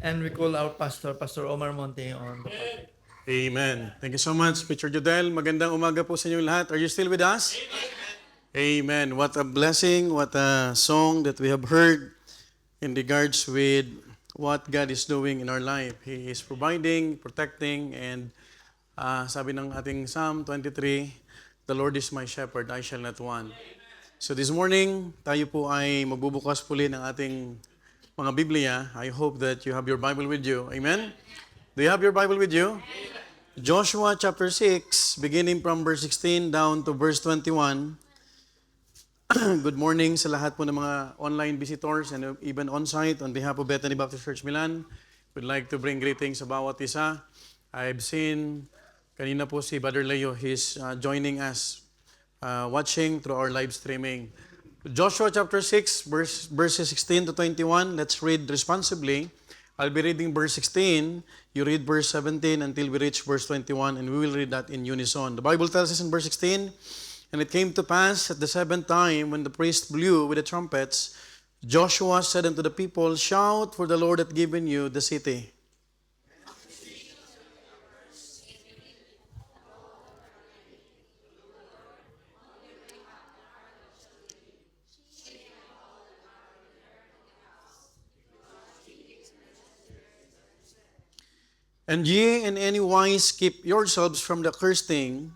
And we call our pastor, Pastor Omar Monte, on the pulpit. Amen. Thank you so much, Preacher Jodel. Magandang umaga po sa inyong lahat. Are you still with us? Amen. What a blessing, what a song that we have heard in regards with what God is doing in our life. He is providing, protecting, and sabi ng ating Psalm 23, the Lord is my shepherd, I shall not want. So this morning, tayo po ay magbubukas puli ng ating mga Biblia. I hope that you have your Bible with you. Amen? Do you have your Bible with you? Joshua chapter 6, beginning from verse 16 down to verse 21. Good morning sa lahat po ng mga online visitors and even on-site. On behalf of Bethany Baptist Church Milan, we'd like to bring greetings sa bawat isa. I've seen, kanina po si Brother Leo, he's joining us, watching through our live streaming. Joshua chapter 6, verses 16 to 21. Let's read responsibly. I'll be reading verse 16. You read verse 17 until we reach verse 21, and we will read that in unison. The Bible tells us in verse 16, "And it came to pass at the seventh time, when the priest blew with the trumpets, Joshua said unto the people, Shout, for the Lord hath given you the city." "And ye in any wise keep yourselves from the accursed thing,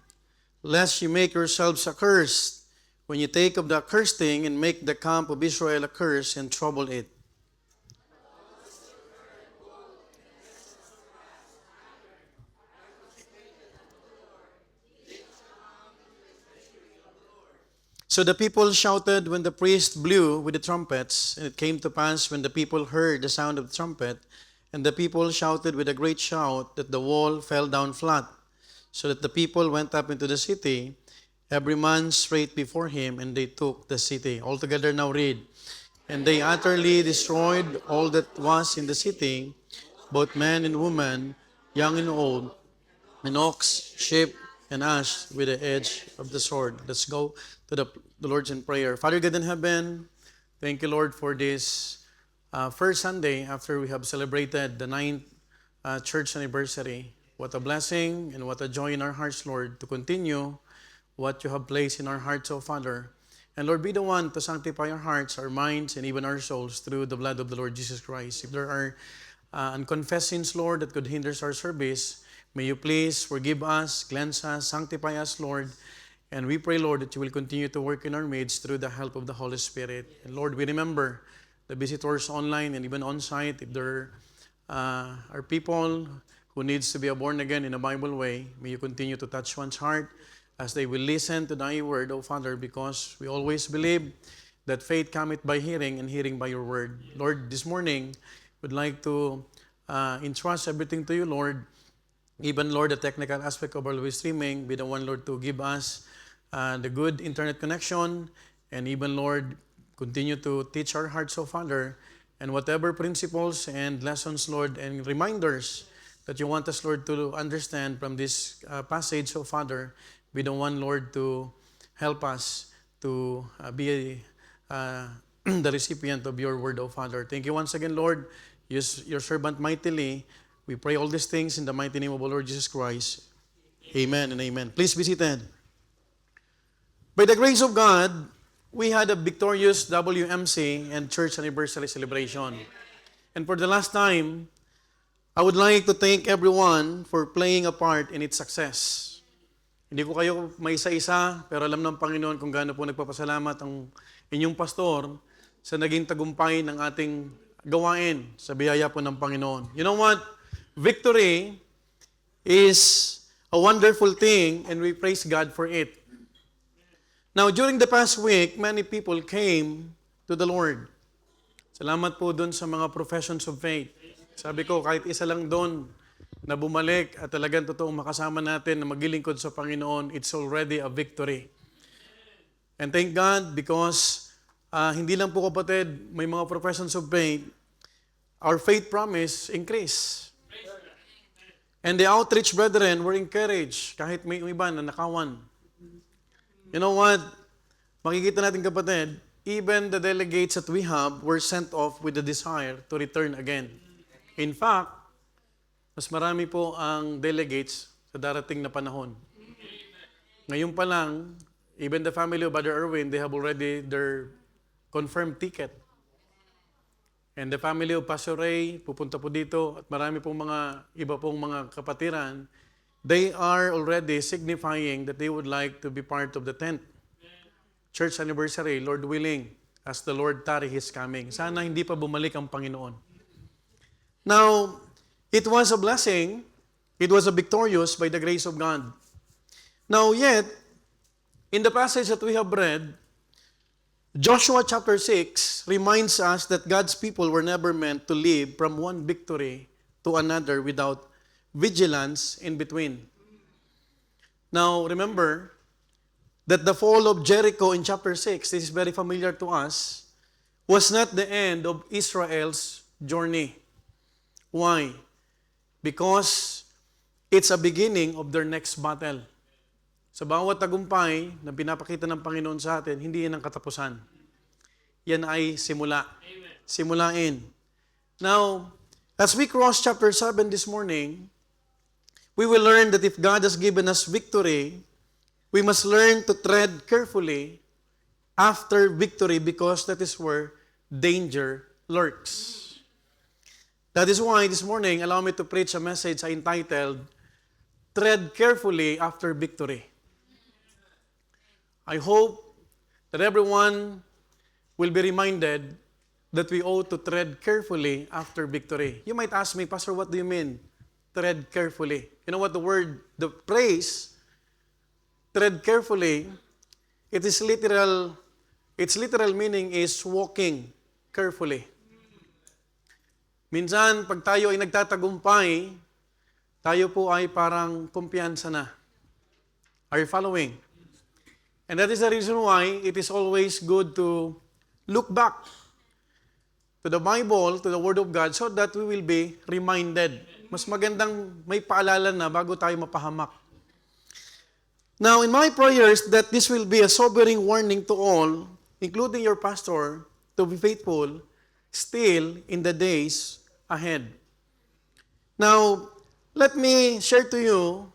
lest ye make yourselves accursed, when ye take of the accursed thing, and make the camp of Israel a curse, and trouble it." So the people shouted when the priest blew with the trumpets, and it came to pass when the people heard the sound of the trumpet, and the people shouted with a great shout, that the wall fell down flat, so that the people went up into the city, every man straight before him, and they took the city. All together now read. "And they utterly destroyed all that was in the city, both men and women, young and old, and ox, sheep, and ass with the edge of the sword." Let's go to the Lord's in prayer. Father God in heaven, thank you, Lord, for this first Sunday after we have celebrated the 9th church anniversary. What a blessing and what a joy in our hearts, Lord, to continue what you have placed in our hearts, O Father. And Lord, be the one to sanctify our hearts, our minds, and even our souls through the blood of the Lord Jesus Christ. If there are unconfessed sins, Lord, that could hinder our service, may you please forgive us, cleanse us, sanctify us, Lord. And we pray, Lord, that you will continue to work in our midst through the help of the Holy Spirit. And Lord, we remember the visitors online and even on-site. If there are people who needs to be born again in a Bible way, may you continue to touch one's heart as they will listen to thy word, O Father, because we always believe that faith cometh by hearing, and hearing by your word. Lord, this morning, we'd like to entrust everything to you, Lord. Even, Lord, the technical aspect of our live streaming, be the one, Lord, to give us the good internet connection, and even, Lord, continue to teach our hearts, O Father, and whatever principles and lessons, Lord, and reminders that you want us, Lord, to understand from this passage, O Father, be the one, Lord, to help us to be the recipient of your word, O Father. Thank you once again, Lord. Use your servant mightily. We pray all these things in the mighty name of our Lord Jesus Christ. Amen and amen. Please be seated. By the grace of God, we had a victorious WMC and church anniversary celebration. And for the last time, I would like to thank everyone for playing a part in its success. Hindi ko kayo may isa-isa, pero alam ng Panginoon kung gaano po nagpapasalamat ang inyong pastor sa naging tagumpay ng ating gawain sa biyaya po ng Panginoon. You know what? Victory is a wonderful thing, and we praise God for it. Now, during the past week, many people came to the Lord. Salamat po dun sa mga professions of faith. Sabi ko, kahit isa lang doon na bumalik at talagang totoong makasama natin na maglilingkod sa Panginoon, it's already a victory. And thank God because hindi lang po kapatid, may mga professions of faith, our faith promise increase. And the outreach brethren were encouraged kahit may iba na nakawan. You know what? Makikita natin kapatid, even the delegates that we have were sent off with the desire to return again. In fact, mas marami po ang delegates sa darating na panahon. Ngayon pa lang, even the family of Brother Erwin, they have already their confirmed ticket. And the family of Pastor Ray, pupunta po dito, at marami pong mga iba pong mga kapatiran, they are already signifying that they would like to be part of the 10th church anniversary, Lord willing, as the Lord tarry His coming. Sana hindi pa bumalik ang Panginoon. Now, it was a blessing, it was a victorious by the grace of God. Now yet, in the passage that we have read, Joshua chapter 6 reminds us that God's people were never meant to live from one victory to another without vigilance in between. Now remember that the fall of Jericho in chapter 6, this is very familiar to us, was not the end of Israel's journey. Why? Because it's a beginning of their next battle. Sa bawat tagumpay na pinapakita ng Panginoon sa atin, hindi yan ang katapusan. Yan ay simula. Amen. Simulain. Now, as we cross chapter 7 this morning, we will learn that if God has given us victory, we must learn to tread carefully after victory because that is where danger lurks. That is why this morning, allow me to preach a message entitled, Tread Carefully After Victory. I hope that everyone will be reminded that we ought to tread carefully after victory. You might ask me, Pastor, what do you mean? Tread carefully. You know what the phrase, tread carefully, its literal meaning is walking carefully. Minsan, pag tayo ay nagtatagumpay, tayo po ay parang kumpiyansa na. Are you following? And that is the reason why it is always good to look back to the Bible, to the Word of God, so that we will be reminded. Mas magandang may paalala na bago tayo mapahamak. Now, in my prayers that this will be a sobering warning to all, including your pastor, to be faithful still in the days ahead. Now, let me share to you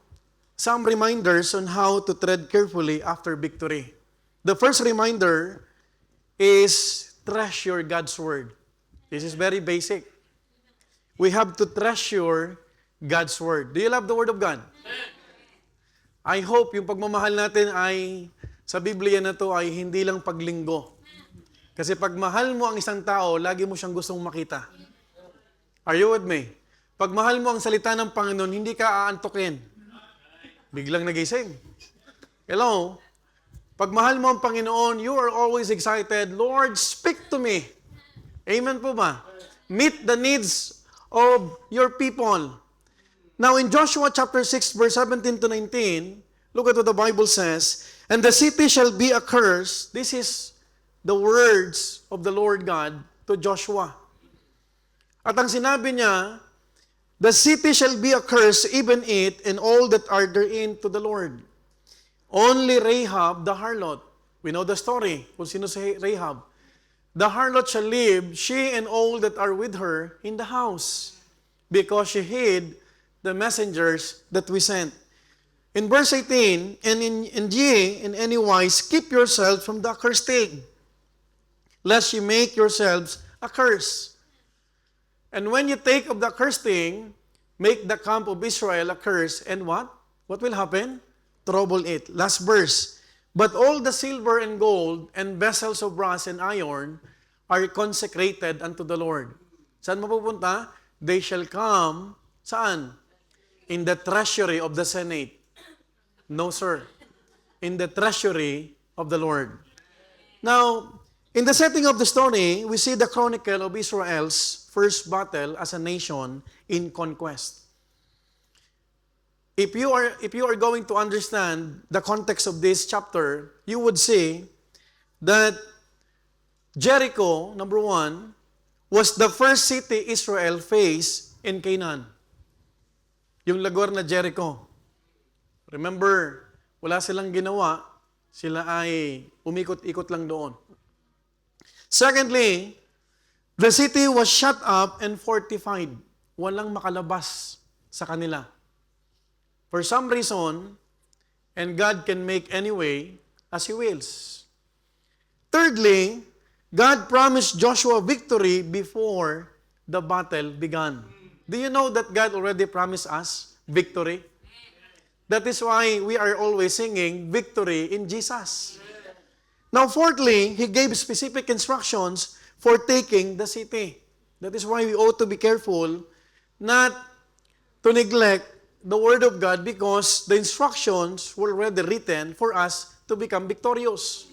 some reminders on how to tread carefully after victory. The first reminder is treasure God's Word. This is very basic. We have to treasure God's Word. Do you love the Word of God? I hope yung pagmamahal natin ay sa Biblia na to ay hindi lang paglinggo. Kasi pag mahal mo ang isang tao, lagi mo siyang gustong makita. Are you with me? Pag mahal mo ang salita ng Panginoon, hindi ka aantukin. Biglang nagising. Hello? Pag mahal mo ang Panginoon, you are always excited, Lord, speak to me. Amen po ba? Meet the needs of your people. Now in Joshua chapter 6, verse 17 to 19, look at what the Bible says, and the city shall be accursed. This is the words of the Lord God to Joshua. At ang sinabi niya, the city shall be accursed, even it and all that are therein to the Lord. Only Rahab the harlot. We know the story kung sino si Rahab. The harlot shall live, she and all that are with her, in the house, because she hid the messengers that we sent. In verse 18, and ye in any wise keep yourselves from the accursed thing, lest ye make yourselves a curse. And when you take of the accursed thing, make the camp of Israel a curse, and what? What will happen? Trouble it. Last verse. But all the silver and gold and vessels of brass and iron are consecrated unto the Lord. Saan mapupunta? They shall come, saan? In the treasury of the Senate. No, sir. In the treasury of the Lord. Now, in the setting of the story, we see the chronicle of Israel's first battle as a nation in conquest. If you are going to understand the context of this chapter, you would see that Jericho, number one, was the first city Israel faced in Canaan. Yung lagwar na Jericho. Remember, wala silang ginawa, sila ay umikot-ikot lang doon. Secondly, the city was shut up and fortified. walang makalabas sa kanila. For some reason, and God can make any way as He wills. Thirdly, God promised Joshua victory before the battle began. Do you know that God already promised us victory? That is why we are always singing victory in Jesus. Now, fourthly, He gave specific instructions for taking the city. That is why we ought to be careful not to neglect the Word of God because the instructions were already written for us to become victorious.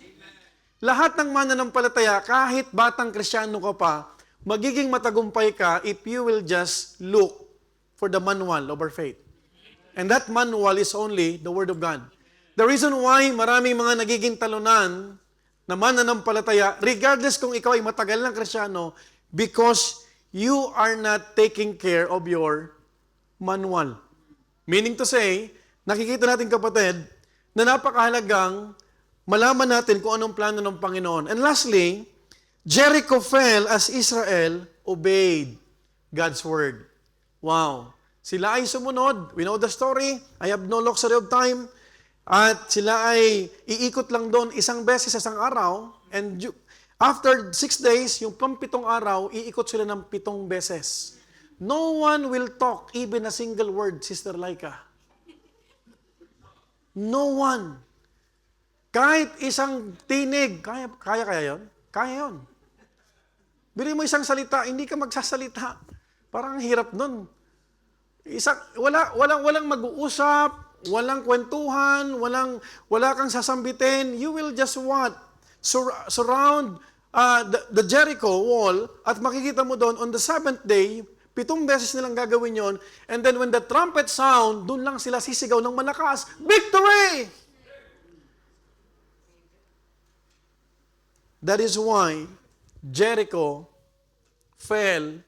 Lahat ng mananampalataya, kahit batang Kristiyano ka pa, magiging matagumpay ka if you will just look for the manual of our faith. And that manual is only the Word of God. The reason why maraming mga nagiging talunan na mananampalataya, regardless kung ikaw ay matagal ng Kristiyano, because you are not taking care of your manual. Meaning to say, nakikita natin kapatid, na napakahalagang malaman natin kung anong plano ng Panginoon. And lastly, Jericho fell as Israel obeyed God's word. Wow. Sila ay sumunod. We know the story. I have no luxury of time. At sila ay iikot lang doon isang beses sa isang araw. And after 6 days, yung 7 araw, iikot sila ng 7 beses. No one will talk even a single word, Sister Laika. No one. Kahit isang tinig, kaya yun? Kaya yun. Bili mo isang salita, hindi ka magsasalita. Parang hirap nun. Walang mag-uusap, walang kwentuhan, wala kang sasambitin. You will just what? Surround the Jericho wall at makikita mo doon on the 7th day, 7 beses nilang gagawin yon. And then when the trumpet sound, doon lang sila sisigaw ng malakas, victory! That is why Jericho fell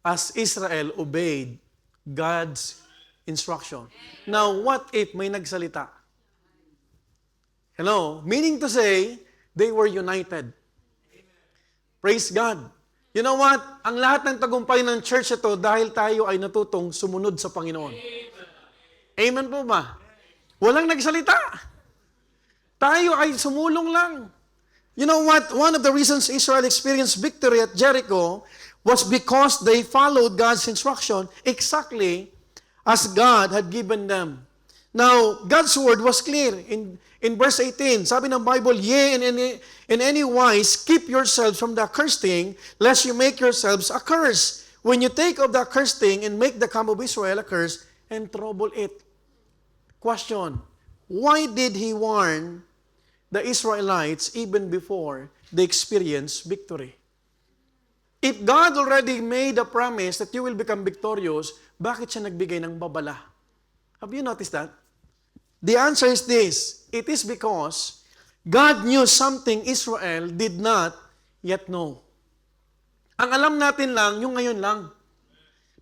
as Israel obeyed God's instruction. Now, what if may nagsalita? Hello? Meaning to say, they were united. Praise God. You know what? Ang lahat ng tagumpay ng church ito dahil tayo ay natutong sumunod sa Panginoon. Amen po ba? Walang nagsalita. Tayo ay sumulong lang. You know what? One of the reasons Israel experienced victory at Jericho was because they followed God's instruction exactly as God had given them. Now, God's word was clear. In verse 18, sabi ng Bible, "Yea, in any wise, keep yourselves from the accursed thing, lest you make yourselves a curse. When you take of the accursed thing and make the camp of Israel a curse, and trouble it." Question, why did He warn the Israelites even before they experienced victory? If God already made a promise that you will become victorious, bakit siya nagbigay ng babala? Have you noticed that? The answer is this. It is because God knew something Israel did not yet know. Ang alam natin lang, yung ngayon lang.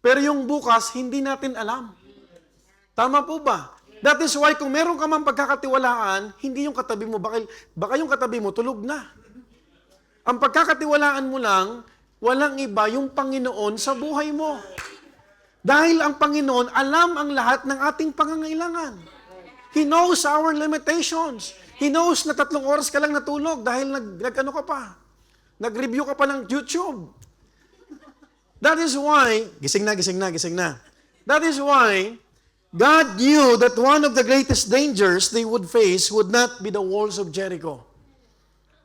Pero yung bukas, hindi natin alam. Tama po ba? That is why kung meron ka mang pagkakatiwalaan, hindi yung katabi mo, baka yung katabi mo tulog na. Ang pagkakatiwalaan mo lang, walang iba yung Panginoon sa buhay mo. Dahil ang Panginoon alam ang lahat ng ating pangangailangan. He knows our limitations. He knows na 3 oras ka lang natulog dahil nag-ano ka pa. Nag-review ka pa ng YouTube. That is why, gising na. That is why, God knew that one of the greatest dangers they would face would not be the walls of Jericho,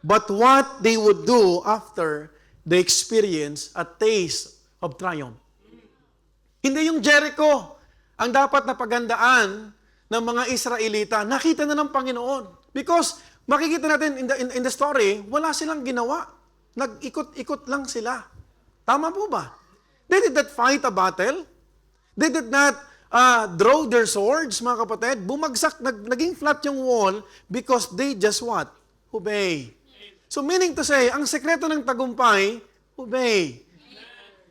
but what they would do after they experience a taste of triumph. Hindi yung Jericho ang dapat na pagandaan ng mga Israelita. Nakita na ng Panginoon. Because makikita natin in the story, wala silang ginawa. Nag-ikot-ikot lang sila. Tama po ba? They did not fight a battle. They did not draw their swords, mga kapatid. Bumagsak, naging flat yung wall because they just what? Obey. So meaning to say, ang sekreto ng tagumpay, obey.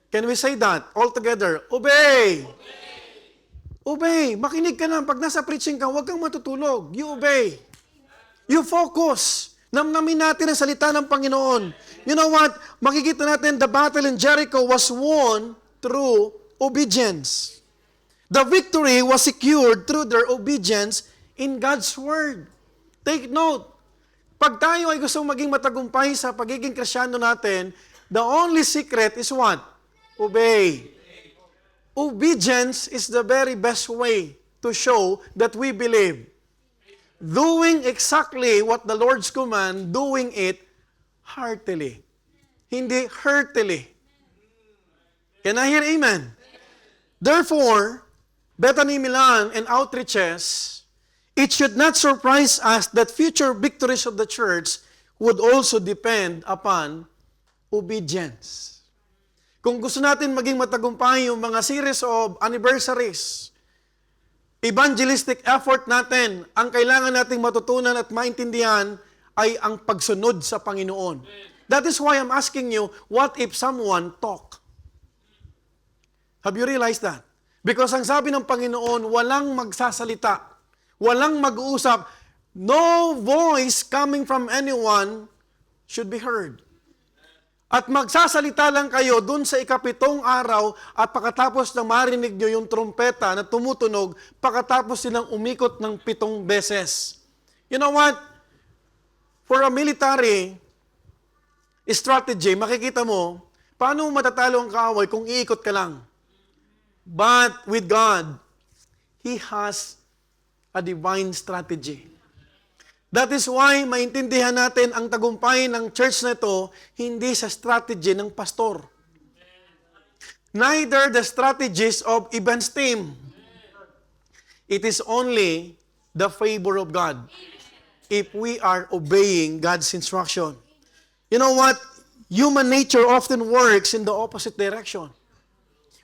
Can we say that all together? Obey. Obey. Makinig ka na. Pag nasa preaching ka, huwag kang matutulog. You obey. You focus. Namnamin natin ang salita ng Panginoon. You know what? Makikita natin the battle in Jericho was won through obedience. The victory was secured through their obedience in God's Word. Take note, pag tayo ay gusto maging matagumpay sa pagiging Kristyano natin, the only secret is what? Obey. Obedience is the very best way to show that we believe. Doing exactly what the Lord's command, doing it heartily. Hindi heartily. Can I hear amen? Therefore, Bethany Milan and outreaches, it should not surprise us that future victories of the church would also depend upon obedience. Kung gusto natin maging matagumpay yung mga series of anniversaries, evangelistic effort natin, ang kailangan nating matutunan at maintindihan ay ang pagsunod sa Panginoon. That is why I'm asking you, what if someone talk? Have you realized that? Because ang sabi ng Panginoon, walang magsasalita, walang mag-uusap, no voice coming from anyone should be heard. At magsasalita lang kayo dun sa ikapitong araw at pagkatapos na marinig nyo yung trompeta na tumutunog, pagkatapos silang umikot ng 7 beses. You know what? For a military strategy, makikita mo, paano matatalo ang kaaway kung iikot ka lang? But with God, He has a divine strategy. That is why maintindihan natin ang tagumpay ng church na ito, hindi sa strategy ng pastor. Neither the strategies of events team. It is only the favor of God if we are obeying God's instruction. You know what? Human nature often works in the opposite direction.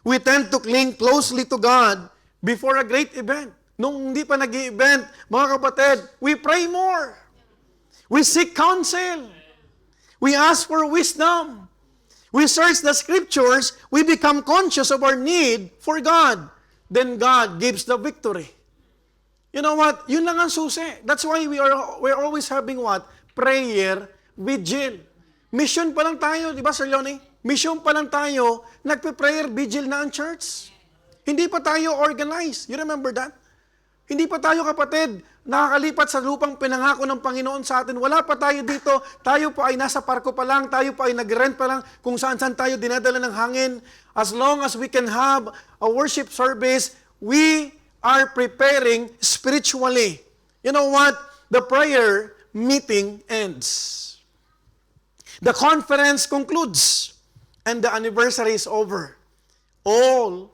We tend to cling closely to God before a great event. Nung hindi pa nag-i-event, mga kapatid, we pray more. We seek counsel. We ask for wisdom. We search the scriptures. We become conscious of our need for God. Then God gives the victory. You know what? Yun lang ang susi. That's why we're always having what? Prayer vigil. Mission pa lang tayo, di ba, Sir Leonie? Mission pa lang tayo, nagpe-prayer vigil na ang church. Hindi pa tayo organized. You remember that? Hindi pa tayo, kapatid, nakakalipat sa lupang pinangako ng Panginoon sa atin. Wala pa tayo dito. Tayo pa ay nasa parko pa lang. Tayo pa ay nag-rent pa lang. Kung saan-saan tayo dinadala ng hangin. As long as we can have a worship service, we are preparing spiritually. You know what? The prayer meeting ends. The conference concludes. And the anniversary is over. All,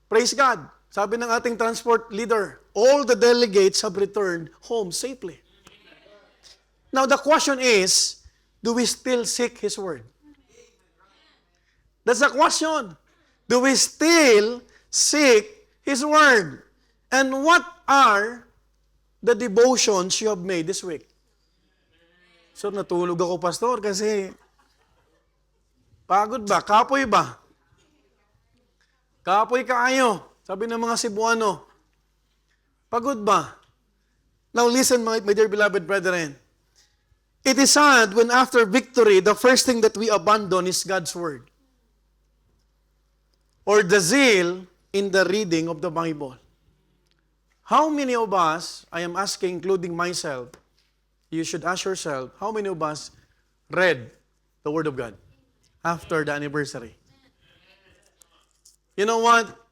praise God. Sabi ng ating transport leader, all the delegates have returned home safely. Now the question is, do we still seek His Word? That's the question. Do we still seek His Word? And what are the devotions you have made this week? So natulog ako, Pastor, kasi pagod ba? Kapoy ba? Kapoy kaayo. Sabi ng mga Cebuano, pagod ba? Now listen, my dear beloved brethren. It is sad when after victory, the first thing that we abandon is God's Word. Or the zeal in the reading of the Bible. How many of us, I am asking, including myself, you should ask yourself, how many of us read the Word of God after the anniversary? You know what?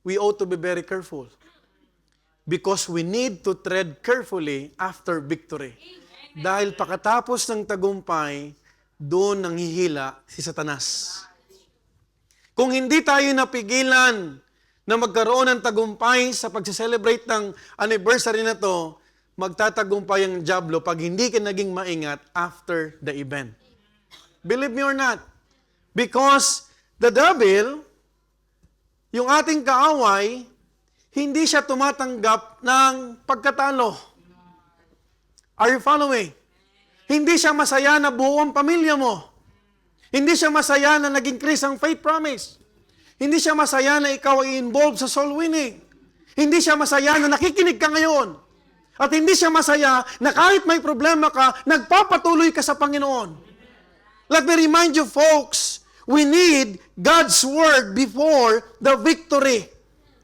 We ought to be very careful. Because we need to tread carefully after victory. Dahil pagkatapos ng tagumpay, doon nanghihila si Satanas. Kung hindi tayo napigilan na magkaroon ng tagumpay sa pag-celebrate ng anniversary na to, magtatagumpay ang dyablo pag hindi ka naging maingat after the event. Believe me or not. Because the devil, yung ating kaaway, hindi siya tumatanggap ng pagkatalo. Are you following? Hindi siya masaya na buong pamilya mo. Hindi siya masaya na nag-increase ang faith promise. Hindi siya masaya na ikaw ay involved sa soul winning. Hindi siya masaya na nakikinig ka ngayon. At hindi siya masaya na kahit may problema ka, nagpapatuloy ka sa Panginoon. Let me remind you folks, we need God's Word before the victory.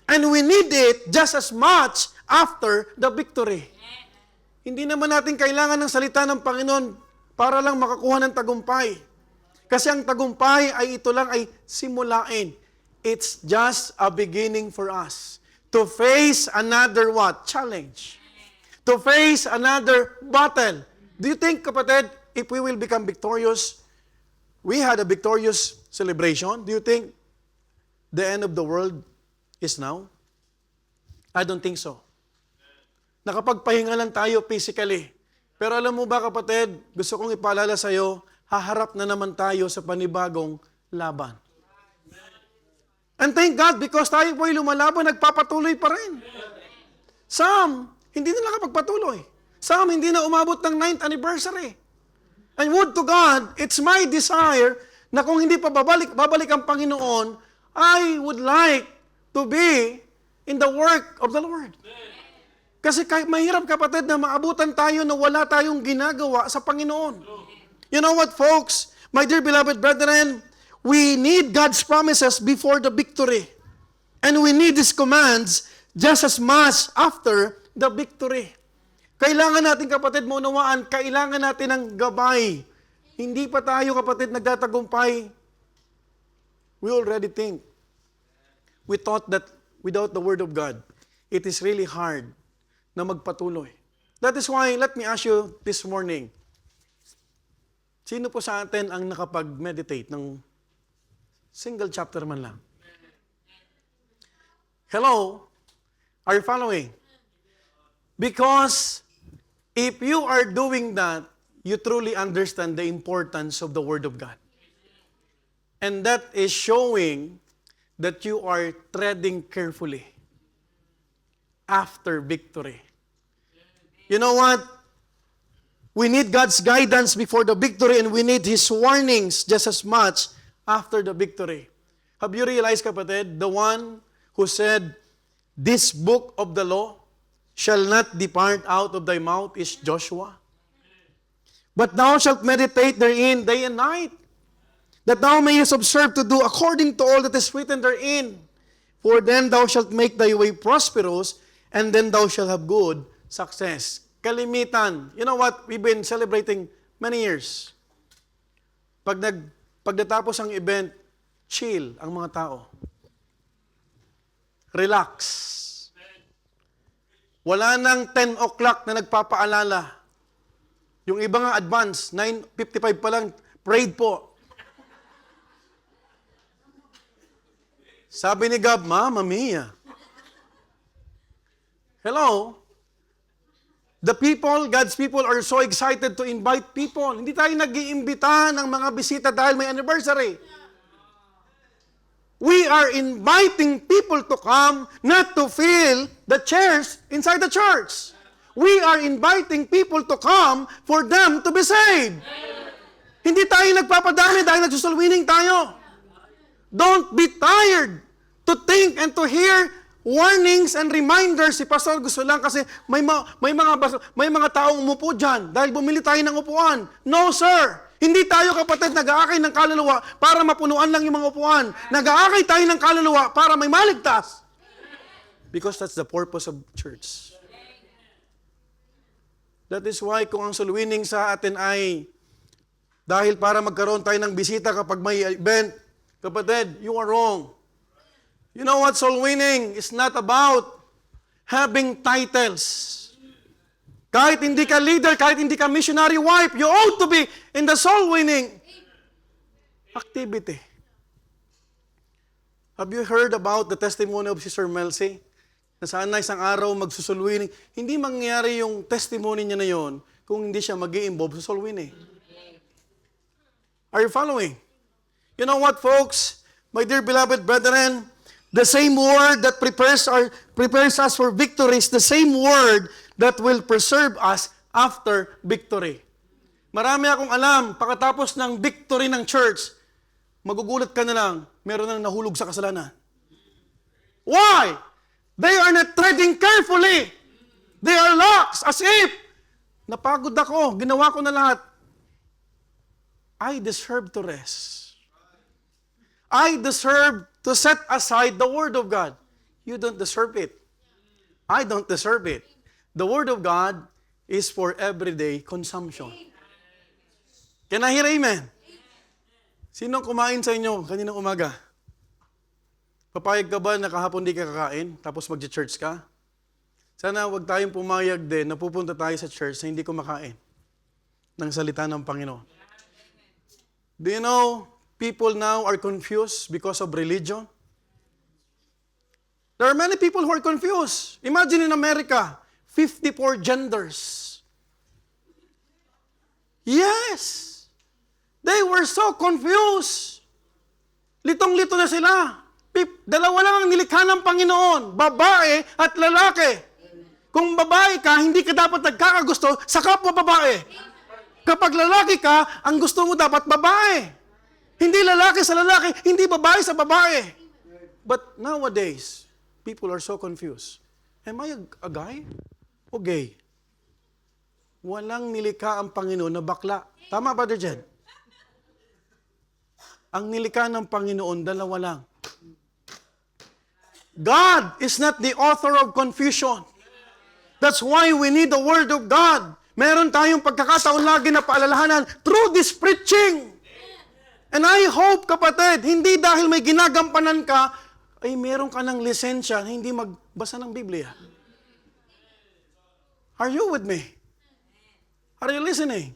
And we need it just as much after the victory. Hindi naman natin kailangan ng salita ng Panginoon para lang makakuha ng tagumpay. Kasi ang tagumpay ay ito lang ay simulain. It's just a beginning for us to face another what? Challenge. To face another battle. Do you think, kapatid, if we will become victorious, we had a victorious celebration? Do you think the end of the world is now? I don't think so. Nakapagpahinga lang tayo physically. Pero alam mo ba, kapatid, gusto kong ipaalala sa iyo, haharap na naman tayo sa panibagong laban. And thank God, because tayo po ay lumalaban, nagpapatuloy pa rin. Some, hindi na nakapagpatuloy. Some, hindi na umabot ng 9th anniversary. And would to God, it's my desire na kung hindi pa babalik ang Panginoon, I would like to be in the work of the Lord. Kasi kahit mahirap, kapatid, na maabutan tayo na wala tayong ginagawa sa Panginoon. You know what, folks? My dear beloved brethren, we need God's promises before the victory. And we need His commands just as much after the victory. Kailangan natin, kapatid, maunawaan, kailangan natin ng gabay. Hindi pa tayo, kapatid, nagtatagumpay. We already think. We thought that without the Word of God, it is really hard na magpatuloy. That is why, let me ask you this morning, sino po sa atin ang nakapag-meditate ng single chapter man lang? Hello? Are you following? Because if you are doing that, you truly understand the importance of the Word of God. And that is showing that you are treading carefully after victory. You know what? We need God's guidance before the victory, and we need His warnings just as much after the victory. Have you realized, kapatid, the one who said, "This book of the law shall not depart out of thy mouth," is Joshua. "But thou shalt meditate therein day and night, that thou mayest observe to do according to all that is written therein. For then thou shalt make thy way prosperous, and then thou shalt have good success." Kalimitan. You know what? We've been celebrating many years. Pag natapos ang event, chill ang mga tao. Relax. Wala nang 10 o'clock na nagpapaalala. Yung iba nga advance, 9:55 pa lang, prayed po. Sabi ni Gab, Mamma Mia. Hello? The people, God's people, are so excited to invite people. Hindi tayo nag-iimbita ng mga bisita dahil may anniversary. We are inviting people to come, not to fill the chairs inside the church. We are inviting people to come for them to be saved. Hindi tayo nagpapadami dahil nagsusulwining tayo. Don't be tired to think and to hear warnings and reminders. Si Pastor gusto lang kasi may mga taong umupo dyan dahil bumili tayo ng upuan. No, sir. Hindi tayo, kapatid, nag-aakay ng kaluluwa para mapunuan lang yung mga upuan. Nag-aakay tayo ng kaluluwa para may maligtas. Because that's the purpose of church. That is why kung ang soul winning sa atin ay dahil para magkaroon tayo ng bisita kapag may event, kapatid, you are wrong. You know what? Soul winning is not about having titles. Kahit hindi ka leader, kahit hindi ka missionary wife, you ought to be in the soul winning activity. Have you heard about the testimony of Sister Melcy? Na sana isang araw magsusoul winning. Hindi mangyayari yung testimony niya na yon kung hindi siya mag-i-involve sa soul winning. Are you following? You know what, folks? My dear beloved brethren, the same word that prepares us for victory is the same word that will preserve us after victory. Marami akong alam, pagkatapos ng victory ng church, magugulat ka na lang, meron nang nahulog sa kasalanan. Why? They are not treading carefully. They are lax, as if, napagod ako, ginawa ko na lahat. I deserve to rest. I deserve to set aside the Word of God. You don't deserve it. I don't deserve it. The Word of God is for everyday consumption. Can I hear amen? Sino kumain sa inyo kaninang umaga? Papayag ka ba na kahapon di ka kakain, tapos mag-church ka? Sana wag tayong pumayag din na pupunta tayo sa church na hindi kumakain ng salita ng Panginoon. Do you know, people now are confused because of religion? There are many people who are confused. Imagine in America, 54 genders. Yes! They were so confused. Litong-lito na sila. Dalawa lang ang nilikha ng Panginoon, babae at lalaki. Kung babae ka, hindi ka dapat nagkakagusto sa kapwa babae. Kapag lalaki ka, ang gusto mo dapat babae. Hindi lalaki sa lalaki, hindi babae sa babae. But nowadays, people are so confused. Am I a guy o gay? Walang nilikha ang Panginoon na bakla. Tama, Brother Jed? Ang nilikha ng Panginoon, dalawa lang. God is not the author of confusion. That's why we need the Word of God. Meron tayong pagkakataon lagi na paalalahanan through this preaching. And I hope, kapatid, hindi dahil may ginagampanan ka, ay meron ka ng lisensya na hindi magbasa ng Biblia. Are you with me? Are you listening?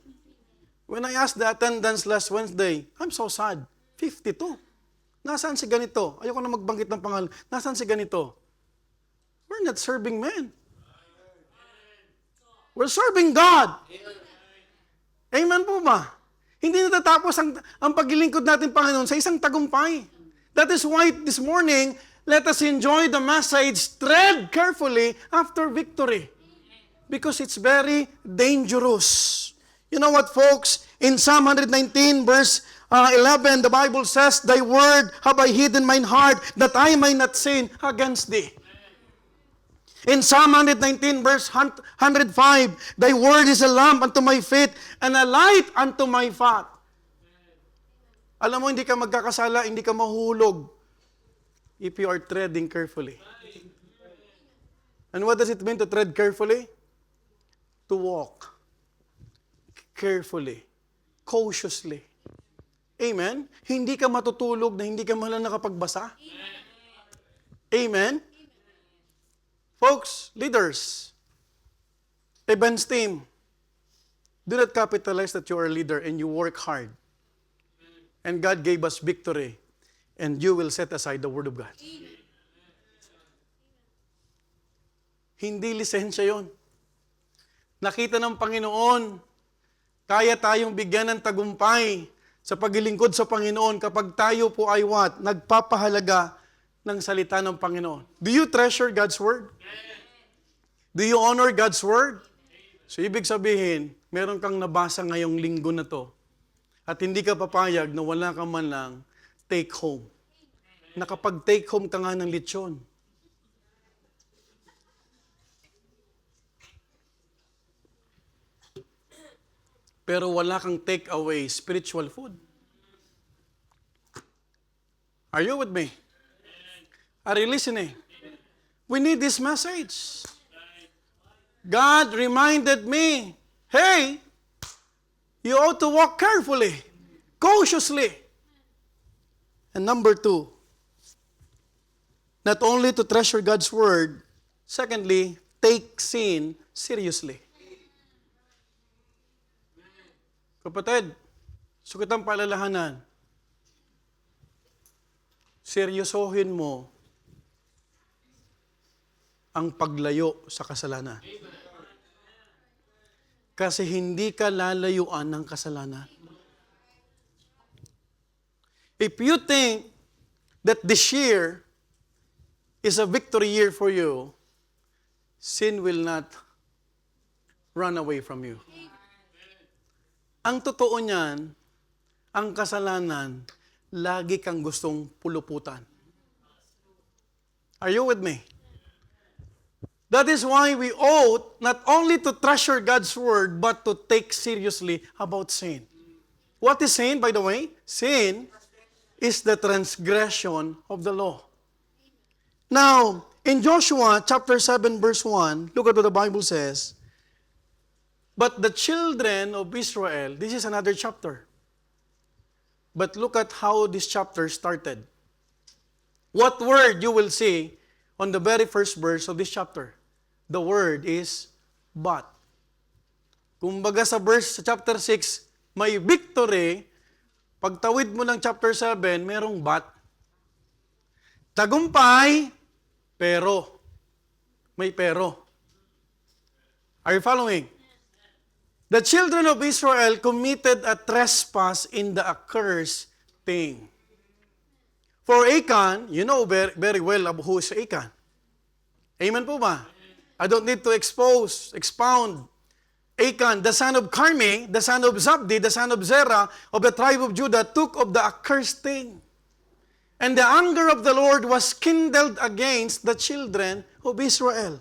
When I asked the attendance last Wednesday, I'm so sad. 52. Nasaan si ganito? Ayoko na magbanggit ng pangalan. Nasaan si ganito? We're not serving men. We're serving God. Amen po ba? Hindi natatapos ang paglilingkod natin, Panginoon, sa isang tagumpay. That is why this morning, let us enjoy the message, tread carefully after victory. Because it's very dangerous. You know what, folks? In Psalm 119, verse 11, the Bible says, Thy word have I hid in mine heart, that I may not sin against thee. In Psalm 119, verse 105, Thy word is a lamp unto my feet, and a light unto my path. Alam mo, hindi ka magkakasala, hindi ka mahuhulog if you are treading carefully. And what does it mean to tread carefully? To walk carefully, cautiously. Amen? Hindi ka matutulog na hindi ka mahala nakapagbasa. Amen? Folks, leaders, events team, do not capitalize that you are a leader and you work hard. And God gave us victory, and you will set aside the Word of God. Hindi lisensya yon. Nakita ng Panginoon, kaya tayong bigyan ng tagumpay sa paglilingkod sa Panginoon kapag tayo po ay what? Nagpapahalaga ng salita ng Panginoon. Do you treasure God's Word? Do you honor God's Word? So ibig sabihin, meron kang nabasa ngayong linggo na to at hindi ka papayag na wala ka man lang take home. Nakapag-take home ka nga ng lechon. Pero wala kang take away spiritual food. Are you with me? Are you listening? We need this message. God reminded me, hey, you ought to walk carefully, cautiously. And number 2, not only to treasure God's Word, secondly, take sin seriously. Kapatid, sukit ang paalalahanan, seryosohin mo ang paglayo sa kasalanan. Kasi hindi ka lalayuan ng kasalanan. If you think that this year is a victory year for you, sin will not run away from you. Ang totoo niyan, ang kasalanan, lagi kang gustong puluputan. Are you with me? That is why we ought not only to treasure God's Word, but to take seriously about sin. What is sin, by the way? Sin is the transgression of the law. Now, in Joshua chapter 7 verse 1, look at what the Bible says. But the children of Israel, this is another chapter. But look at how this chapter started. What word you will see on the very first verse of this chapter? The word is but. Kumbaga sa verse sa chapter 6, may victory. Pagtawid mo ng chapter 7, merong but. Tagumpay, pero. May pero. Are you following? The children of Israel committed a trespass in the accursed thing. For Achan, you know very well who is Achan. Amen po ba? I don't need to expound. Achan, the son of Carmi, the son of Zabdi, the son of Zerah, of the tribe of Judah, took of the accursed thing. And the anger of the Lord was kindled against the children of Israel.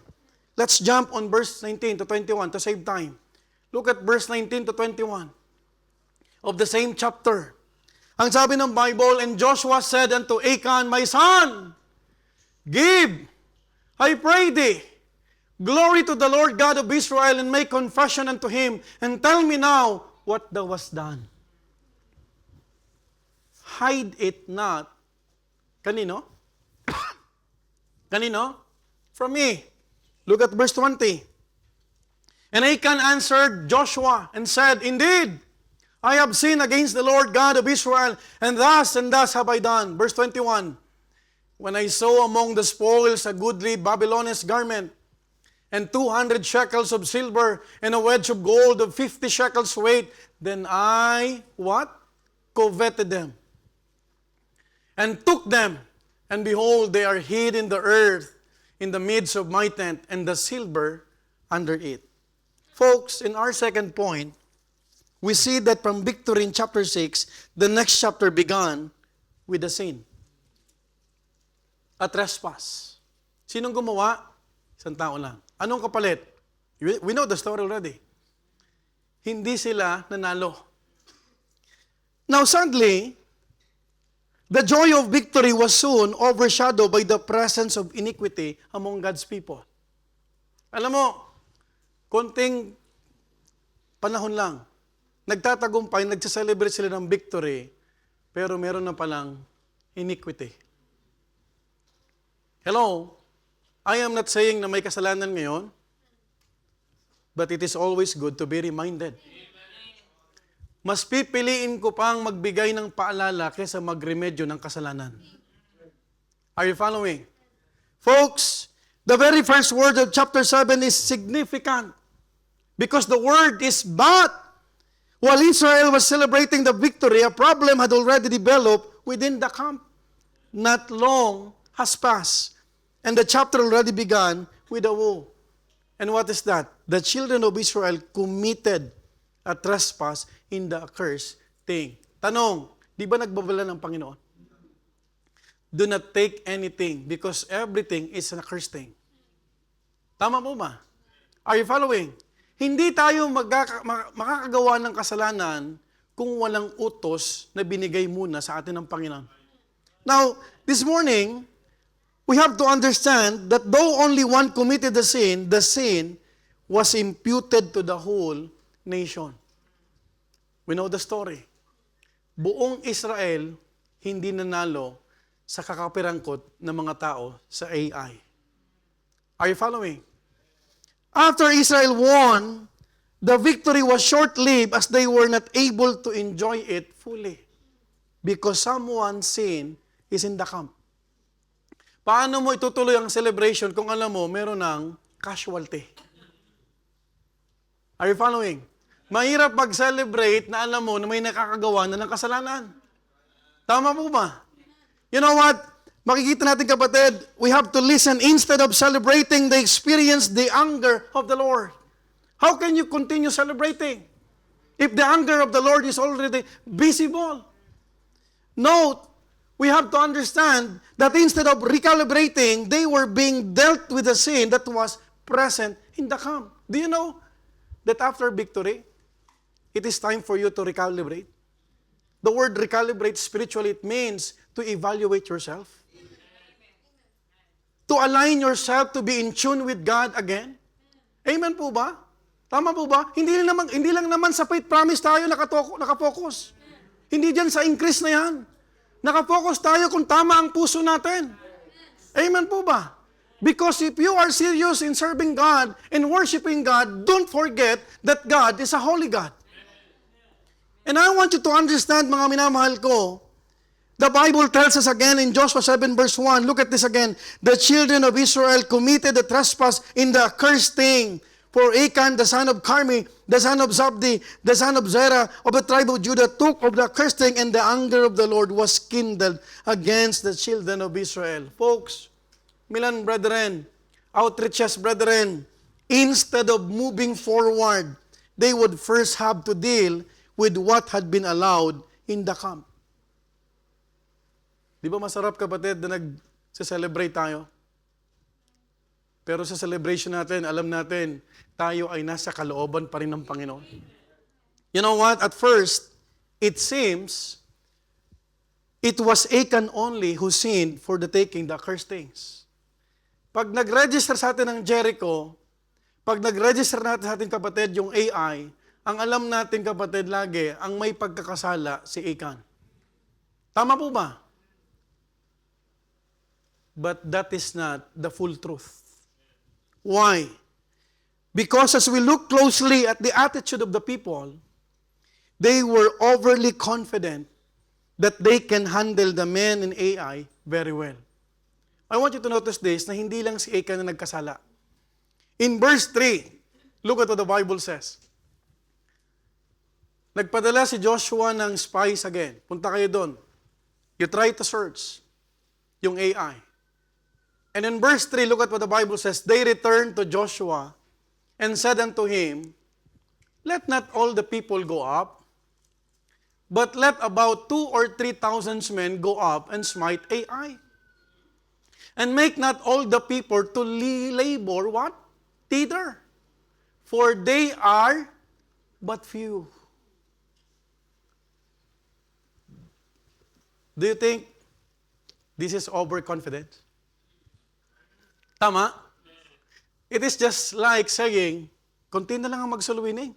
Let's jump on verse 19 to 21 to save time. Look at verse 19 to 21 of the same chapter. Ang sabi ng Bible, and Joshua said unto Achan, my son, give, I pray thee, glory to the Lord God of Israel, and make confession unto him, and tell me now what thou hast done. Hide it not. Kanino? Kanino? From me. Look at verse 20. And Achan answered Joshua and said, indeed, I have sinned against the Lord God of Israel, and thus have I done. Verse 21. When I saw among the spoils a goodly Babylonish garment, and 200 shekels of silver, and a wedge of gold of 50 shekels weight, then I, what? Coveted them, and took them, and behold, they are hid in the earth, in the midst of my tent, and the silver under it. Folks, in our second point, we see that from victory in chapter 6, the next chapter began with a sin. A trespass. Sinong gumawa? Isang tao lang. Anong kapalit? We know the story already. Hindi sila nanalo. Now, sadly, the joy of victory was soon overshadowed by the presence of iniquity among God's people. Alam mo, konting panahon lang, nagtatagumpay, nagsaselebrate sila ng victory, pero meron na palang iniquity. Hello? I am not saying na may kasalanan ngayon, but it is always good to be reminded. Mas pipiliin ko pang magbigay ng paalala kaysa magremedyo ng kasalanan. Are you following? Folks, the very first word of chapter 7 is significant because the word is but. While Israel was celebrating the victory, a problem had already developed within the camp. Not long has passed, and the chapter already began with a woe. And what is that? The children of Israel committed a trespass in the accursed thing. Tanong, di ba nagbabala ng Panginoon? Do not take anything because everything is an accursed thing. Tama po ba? Are you following? Hindi tayo makakagawa ng kasalanan kung walang utos na binigay muna sa atin ng Panginoon. Now, this morning, we have to understand that though only one committed the sin was imputed to the whole nation. We know the story. Buong Israel hindi nanalo sa kakapirangkot ng mga tao sa AI. Are you following? After Israel won, the victory was short-lived as they were not able to enjoy it fully because someone's sin is in the camp. Paano mo itutuloy ang celebration kung alam mo meron ng casualty? Are you following? Mahirap mag-celebrate na alam mo na may nakakagawa na ng kasalanan. Tama po ba? You know what? Makikita natin kapatid, we have to listen instead of celebrating the experience, the anger of the Lord. How can you continue celebrating if the anger of the Lord is already visible? Note, we have to understand that instead of recalibrating, they were being dealt with the sin that was present in the camp. Do you know that after victory, it is time for you to recalibrate? the word recalibrate spiritually, it means to evaluate yourself. To align yourself to be in tune with God again. Amen po ba? Tama po ba? Hindi lang naman sa faith promise tayo nakafocus. Hindi dyan sa increase na yan. Nakafocus tayo kung tama ang puso natin. Amen po ba? Because if you are serious in serving God and worshiping God, don't forget that God is a holy God. And I want you to understand, mga minamahal ko, the Bible tells us again in Joshua 7 verse 1, look at this again, the children of Israel committed the trespass in the accursed thing. For Achan, the son of Carmi, the son of Zabdi, the son of Zerah, of the tribe of Judah, took of the accursed thing, and the anger of the Lord was kindled against the children of Israel. Folks, Milan brethren, outreaches brethren, instead of moving forward, they would first have to deal with what had been allowed in the camp. Di ba masarap, kapatid, na nag-celebrate tayo? Pero sa celebration natin, alam natin, tayo ay nasa kalooban pa rin ng Panginoon. You know what? At first, it seems, it was Achan only who sinned for the taking the accursed things. Pag nag-register sa atin ng Jericho, pag nag-register natin sa ating kapatid yung AI, ang alam natin kapatid lagi, ang may pagkakasala si Achan. Tama po ba? But that is not the full truth. Why? Because as we look closely at the attitude of the people, they were overly confident that they can handle the men in AI very well. I want you to notice this, na hindi lang si Achan na nagkasala. In verse 3, look at what the Bible says. Nagpadala si Joshua ng spies again. Punta kayo doon. You try to search yung AI. And in verse 3, look at what the Bible says. They returned to Joshua and said unto him, let not all the people go up, but let about 2,000 or 3,000 men go up and smite Ai. And make not all the people to labor what? Thither. For they are but few. Do you think this is overconfident? Tama? It is just like saying, konti na lang ang magsulwining.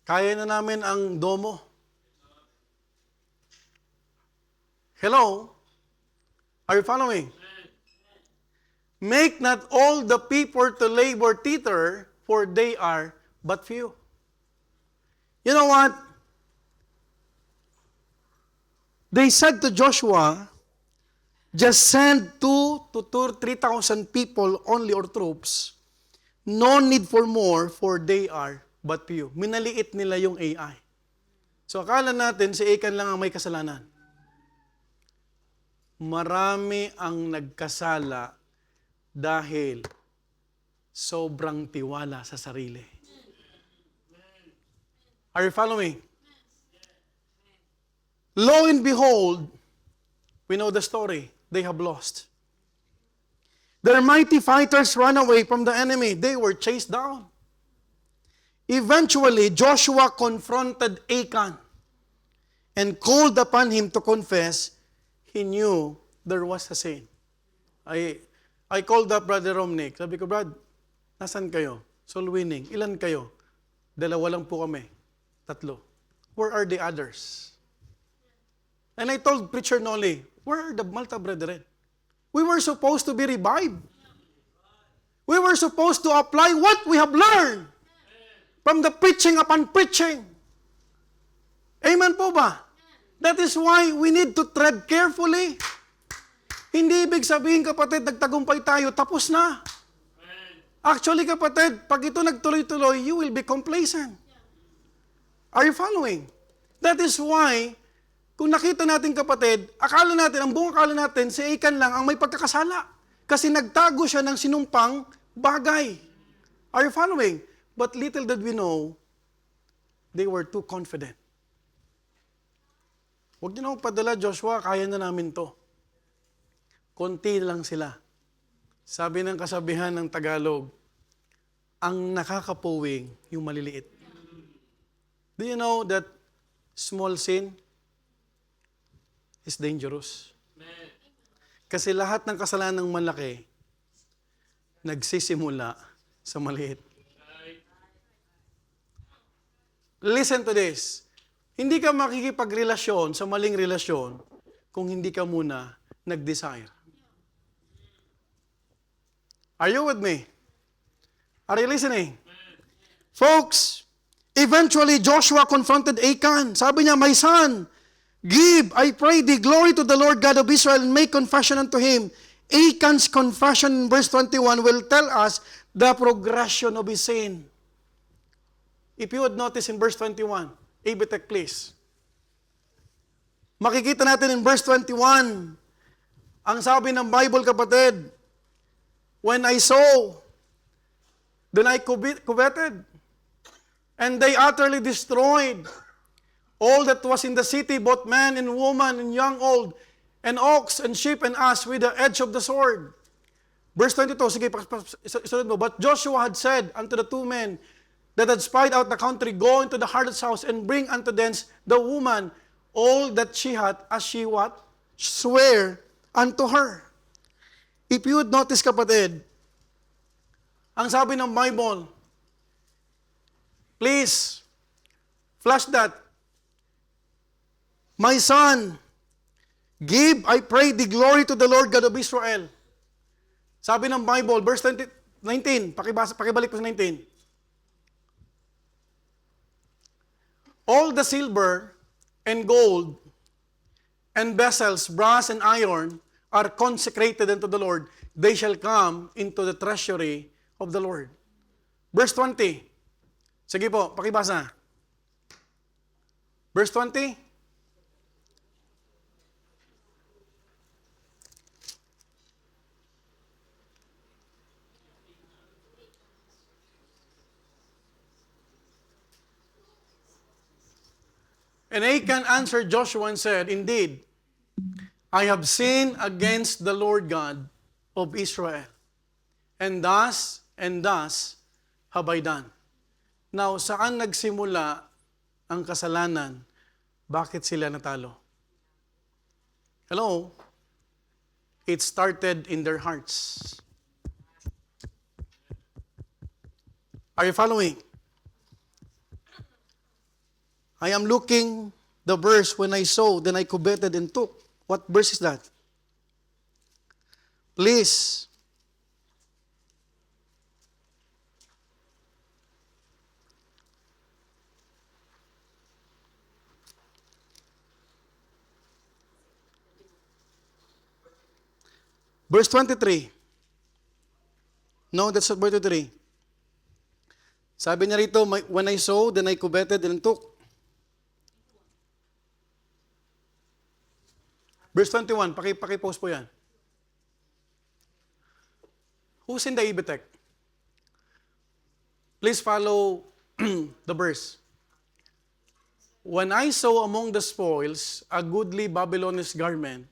Kaya na namin ang domo. Hello? Are you following? Make not all the people to labor thither, for they are but few. You know what? They said to Joshua, just send 2,000 to 3,000 people only or troops. No need for more, for they are but few. Minaliit nila yung AI. So akala natin si Achan lang ang may kasalanan. Marami ang nagkasala dahil sobrang tiwala sa sarili. Are you following? Lo and behold, we know the story. They have lost. Their mighty fighters ran away from the enemy. They were chased down. Eventually, Joshua confronted Achan and called upon him to confess. He knew there was a sin. I called up Brother Romnick. Sabi ko, Brad, nasan kayo? Soul winning. Ilan kayo? 2 lang po kami. 3. Where are the others? And I told Preacher Noli, where are the Malta brethren? We were supposed to be revived. We were supposed to apply what we have learned from the preaching upon preaching. Amen po ba? That is why we need to tread carefully. Hindi ibig sabihin, kapatid, nagtagumpay tayo, tapos na. Actually, kapatid, pag ito nagtuloy-tuloy, you will be complacent. Are you following? That is why, kung nakita natin, kapatid, akala natin, ang buong akala natin, si Achan lang ang may pagkakasala. Kasi nagtago siya ng sinumpang bagay. Are you following? But little did we know, they were too confident. Huwag niyo na padala, Joshua, kaya na namin to. Konti lang sila. Sabi ng kasabihan ng Tagalog, ang nakakapuwing yung maliliit. Do you know that small sin is dangerous. Kasi lahat ng kasalanang malaki, nagsisimula sa maliit. Listen to this. Hindi ka makikipagrelasyon sa maling relasyon kung hindi ka muna nag-desire. Are you with me? Are you listening? Folks, eventually Joshua confronted Achan. Sabi niya, "My son, give, I pray thee, glory to the Lord God of Israel and make confession unto him." Achan's confession in verse 21 will tell us the progression of his sin. If you would notice in verse 21, Abitek please. Makikita natin in verse 21, ang sabi ng Bible kapatid, "When I saw, then I coveted, and they utterly destroyed all that was in the city, both man and woman and young old, and ox and sheep and ass with the edge of the sword." Verse 22, sige, isunod mo. "But Joshua had said unto the two men that had spied out the country, Go into the harlot's house and bring unto thence the woman all that she had, as she what? Swear unto her." If you would notice kapatid, ang sabi ng Bible, please, flash that. "My son, give, I pray thee, glory to the Lord God of Israel." Sabi ng Bible, verse 19, pakibalik po sa 19. "All the silver and gold and vessels, brass and iron, are consecrated unto the Lord. They shall come into the treasury of the Lord." Verse 20. Sige po, pakibasa. Verse 20. "And Achan answered Joshua and said, Indeed, I have sinned against the Lord God of Israel, and thus have I done." Now, saan nagsimula ang kasalanan? Bakit sila natalo? Hello? It started in their hearts. Are you following? I am looking the verse, "When I saw, then I coveted and took." What verse is that? Please. Verse 23. No, that's not verse 23. Sabi niya rito, "When I saw, then I coveted and took." Verse 21, paki-post po yan. Who's in the Abitek? Please follow the verse. "When I saw among the spoils a goodly Babylonish garment,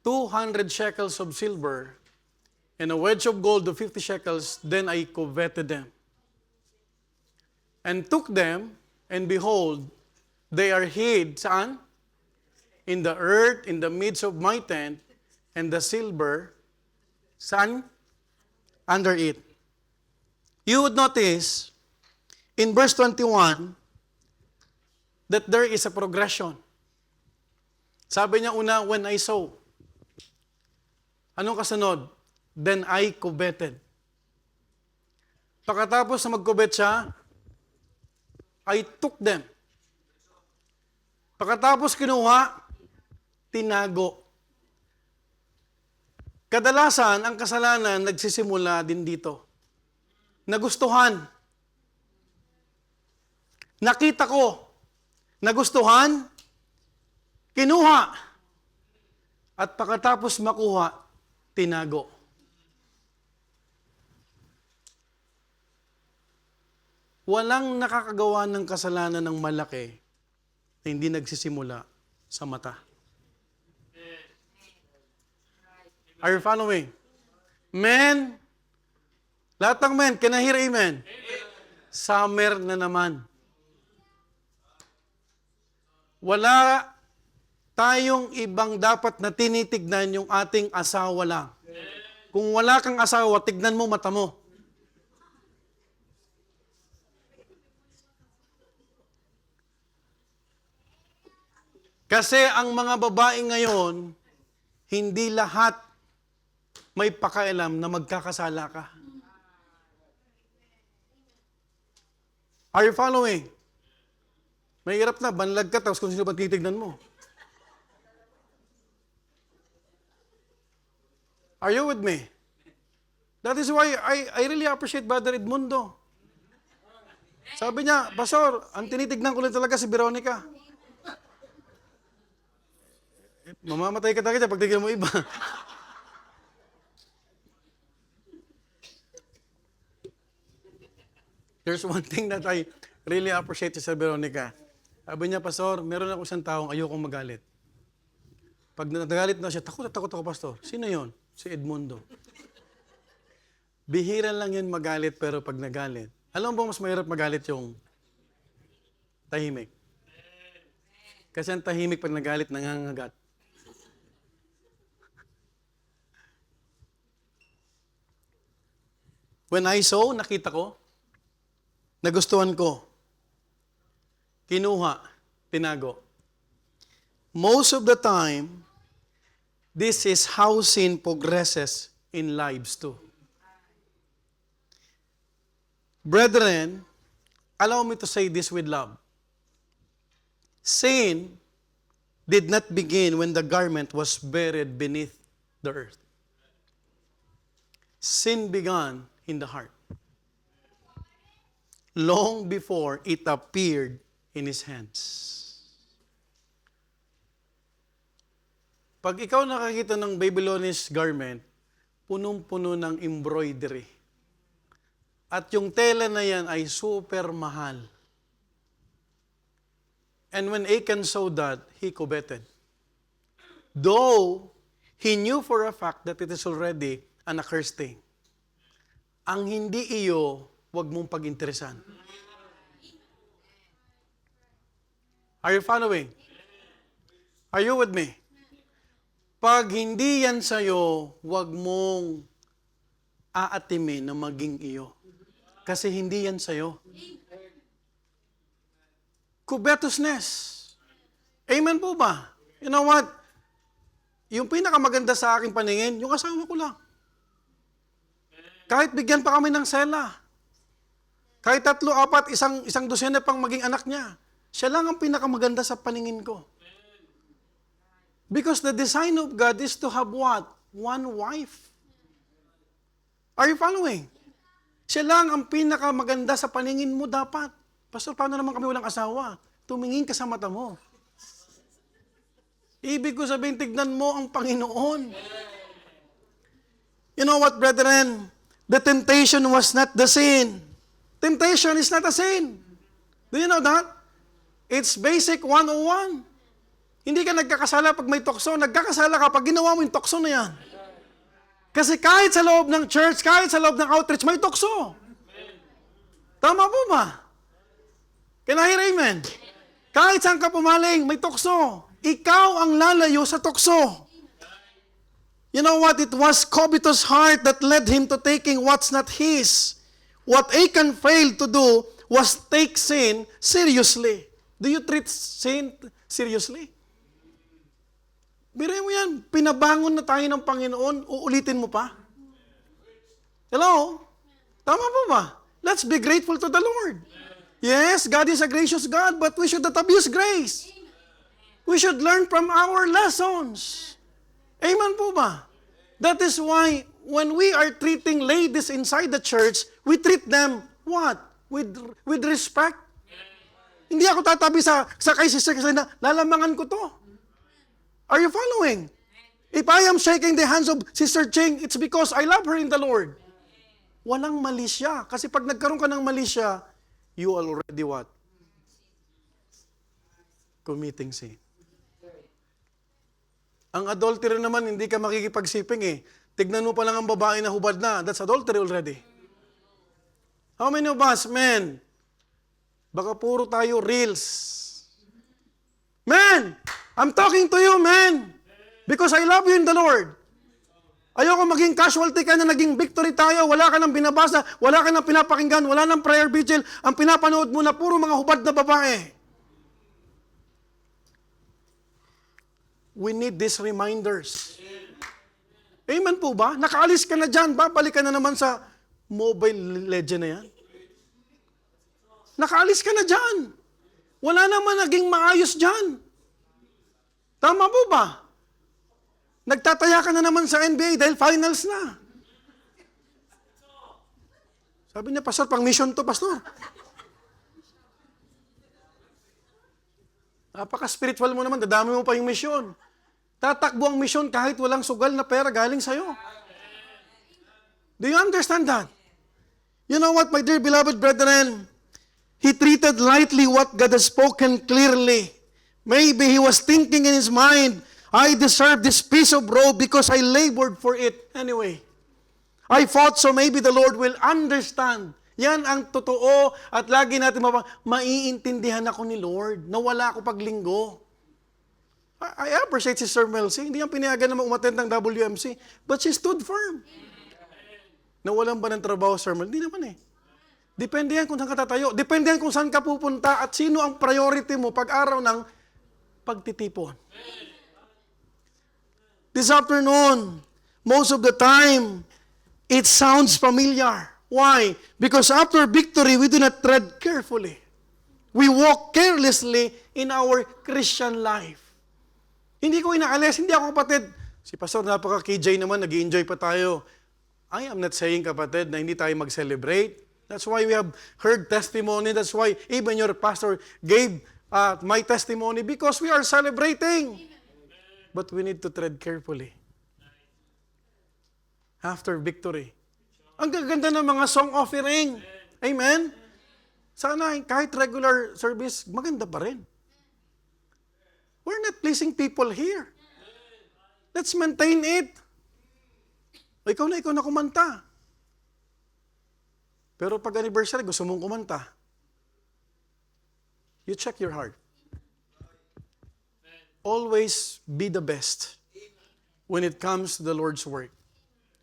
200 shekels of silver, and a wedge of gold of 50 shekels, then I coveted them, and took them, and behold, they are hid," saan? "In the earth, in the midst of my tent, and the silver," saan? "Under it." You would notice, in verse 21, that there is a progression. Sabi niya una, "When I saw." Anong kasunod? "Then I coveted." Pagkatapos na mag-covet siya, I took them. Pagkatapos kinuha, tinago. Kadalasan, ang kasalanan nagsisimula din dito. Nagustuhan. Nakita ko. Nagustuhan. Kinuha. At pagkatapos makuha, tinago. Walang nakakagawa ng kasalanan ng malaki na hindi nagsisimula sa mata. Are you following? Men, lahat ng men, can I hear amen? Summer na naman. Wala tayong ibang dapat na tinitignan yung ating asawa lang. Kung wala kang asawa, tignan mo mata mo. Kasi ang mga babae ngayon, hindi lahat may pakialam na magkakasala ka. Are you following? Mahirap na, banlag ka, tapos kung sino ba titignan mo. Are you with me? That is why I really appreciate Brother Edmundo. Sabi niya, Pastor, ang tinitignan ko lang talaga si Veronica. Mamamatay ka talaga pag tignan mo iba. There's one thing that I really appreciate sa Veronica. Sabi niya, Pastor, meron ako isang taong ayokong magalit. Pag nagalit na siya, takot ako, Pastor. Sino yon? Si Edmundo. Bihira lang yun magalit, pero pag nagalit, alam mo ba mas mahirap magalit yung tahimik? Kasi ang tahimik pag nagalit, nangangagat. When I saw, nakita ko, nagustuhan ko, kinuha, tinago. Most of the time, this is how sin progresses in lives too. Brethren, allow me to say this with love. Sin did not begin when the garment was buried beneath the earth. Sin began in the heart. Long before it appeared in his hands. Pag ikaw nakakita ng Babylonish garment, punong-puno ng embroidery. At yung tela na yan ay super mahal. And when Achan saw that, he coveted. Though he knew for a fact that it is already an accursed thing. Ang hindi iyo, huwag mong pag-interesan. Are you following? Are you with me? Pag hindi yan sa'yo, huwag mong aatimin na maging iyo. Kasi hindi yan sa'yo. Covetousness. Amen po ba? You know what? Yung pinakamaganda sa aking paningin, yung asawa ko lang. Kahit bigyan pa kami ng sela. Kahit 3, 4, isang dosena pang maging anak niya. Siya lang ang pinakamaganda sa paningin ko. Because the design of God is to have what? One wife. Are you following? Siya lang ang pinakamaganda sa paningin mo dapat. Pastor, paano naman kami walang asawa? Tumingin ka sa mata mo. Ibig ko sabihin, tignan mo ang Panginoon. You know what, brethren? The temptation was not the sin. Temptation is not a sin. Do you know that? It's basic 101. Hindi ka nagkakasala pag may tukso. Nagkakasala ka pag ginawa mo yung tukso na yan. Kasi kahit sa loob ng church, kahit sa loob ng outreach, may tukso. Tama po ba? Can I hear amen? Kahit saan ka pumaling, may tukso. Ikaw ang lalayo sa tukso. You know what? It was covetous heart that led him to taking what's not his. What Achan failed to do was take sin seriously. Do you treat sin seriously? Biruin mo yan, pinabangon na tayo ng Panginoon, uulitin mo pa? Hello? Tama po ba? Let's be grateful to the Lord. Yes, God is a gracious God, but we should not abuse grace. We should learn from our lessons. Amen po ba? That is why when we are treating ladies inside the church, we treat them what? With respect. Hindi ako tatabi sa kay sister kasi lalamangan ko to. Are you following? If I am shaking the hands of Sister Ching, it's because I love her in the Lord. Walang mali siya. Kasi pag nagkaroon ka ng mali siya, you already what? Committing sin. Ang adultery naman, hindi ka makikipagsiping eh. Tignan mo pa lang ang babae na hubad na. That's adultery already. How many of us, men, baka puro tayo reels. Man, I'm talking to you, man. Because I love you in the Lord. Ayoko maging casualty ka na naging victory tayo, wala ka nang binabasa, wala ka nang pinapakinggan, wala nang prayer vigil, ang pinapanood mo na puro mga hubad na babae. We need these reminders. Amen po ba? Nakaalis ka na dyan, babalik ka na naman sa Mobile Legend na yan. Nakaalis ka na dyan. Wala naman naging maayos dyan. Tama po ba? Nagtataya ka na naman sa NBA dahil finals na. Sabi niya, Pastor, pang mission to, Pastor. Napaka-spiritual mo naman, dadami mo pa yung mission. Tatakbo ang mission kahit walang sugal na pera galing sa'yo. Do you understand that? You know what, my dear beloved brethren? He treated lightly what God has spoken clearly. Maybe he was thinking in his mind, I deserve this piece of robe because I labored for it anyway. I thought so maybe the Lord will understand. Yan ang totoo at lagi natin maiintindihan ako ni Lord na wala ako paglinggo. I appreciate si Sir Melcy. Hindi yan pinayagan na umattend ng WMC. But she stood firm. Nawalan ba ng trabaho, Sir Mel? Hindi naman eh. Depende yan kung saan ka tatayo. Depende yan kung saan ka pupunta at sino ang priority mo pag-araw ng pagtitipon. This afternoon, most of the time, it sounds familiar. Why? Because after victory, we do not tread carefully. We walk carelessly in our Christian life. Hindi ko inaalis, hindi ako kapatid. Si Pastor, napaka-KJ naman, nag-i-enjoy pa tayo. I am not saying, kapatid, na hindi tayo mag-celebrate. That's why we have heard testimony. That's why even your pastor gave my testimony because we are celebrating. But we need to tread carefully. After victory. Ang gaganda ng mga song offering. Amen? Sana kahit regular service, maganda pa rin. We're not pleasing people here. Let's maintain it. Ikaw na kumanta. Pero pag anniversary, gusto mong kumanta. You check your heart. Always be the best when it comes to the Lord's work.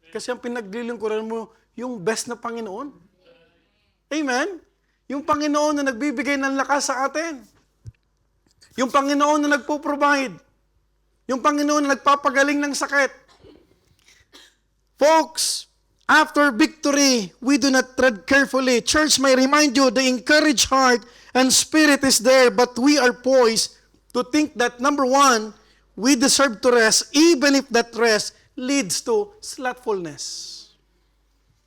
Kasi ang pinaglilingkuran mo, yung best na Panginoon. Amen? Yung Panginoon na nagbibigay ng lakas sa atin. Yung Panginoon na nagpo-provide. Yung Panginoon na nagpapagaling ng sakit. Folks, after victory, we do not tread carefully. Church may remind you, the encouraged heart and spirit is there, but we are poised to think that, number one, we deserve to rest, even if that rest leads to slothfulness.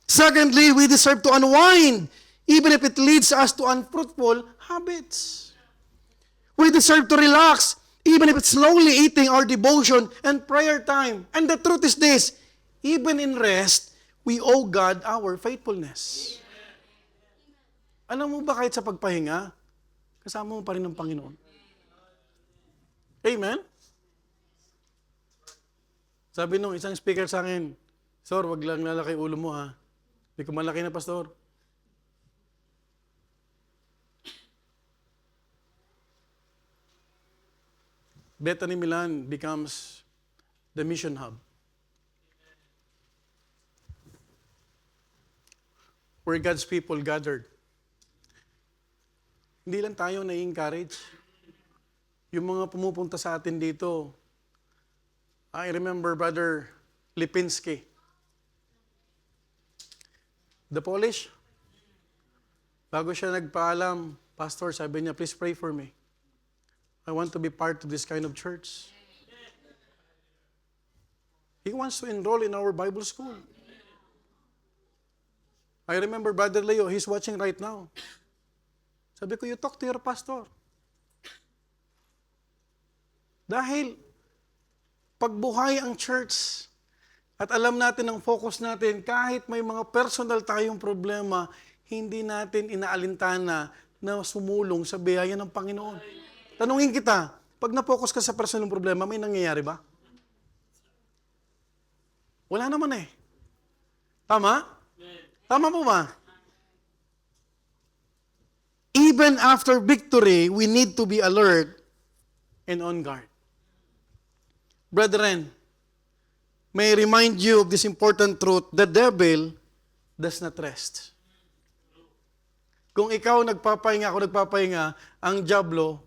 Secondly, we deserve to unwind, even if it leads us to unfruitful habits. We deserve to relax, even if it's slowly eating our devotion and prayer time. And the truth is this, even in rest, we owe God our faithfulness. Alam mo ba kahit sa pagpahinga, kasama mo pa rin ng Panginoon? Amen? Sabi nung isang speaker sa akin, Sir, wag lang lalaki ulo mo ha. Hindi ko malaki na, Pastor. Bethany Milan becomes the mission hub. Where God's people gathered. Hindi lang tayo na-encourage. Yung mga pumupunta sa atin dito, I remember Brother Lipinski. The Polish. Bago siya nagpaalam, Pastor, sabi niya, please pray for me. I want to be part of this kind of church. He wants to enroll in our Bible school. I remember Brother Leo, he's watching right now. Sabi ko, you talk to your pastor. Dahil pagbuhay ang church at alam natin ang focus natin, kahit may mga personal tayong problema, hindi natin inaalintana na sumulong sa biyaya ng Panginoon. Tanungin kita, pag na-focus ka sa personal problema, may nangyayari ba? Wala naman eh. Tama? Tama po ba? Even after victory, we need to be alert and on guard. Brethren, may I remind you of this important truth: the devil does not rest. Kung ikaw nagpapahinga, ako nagpapahinga, ang diablo,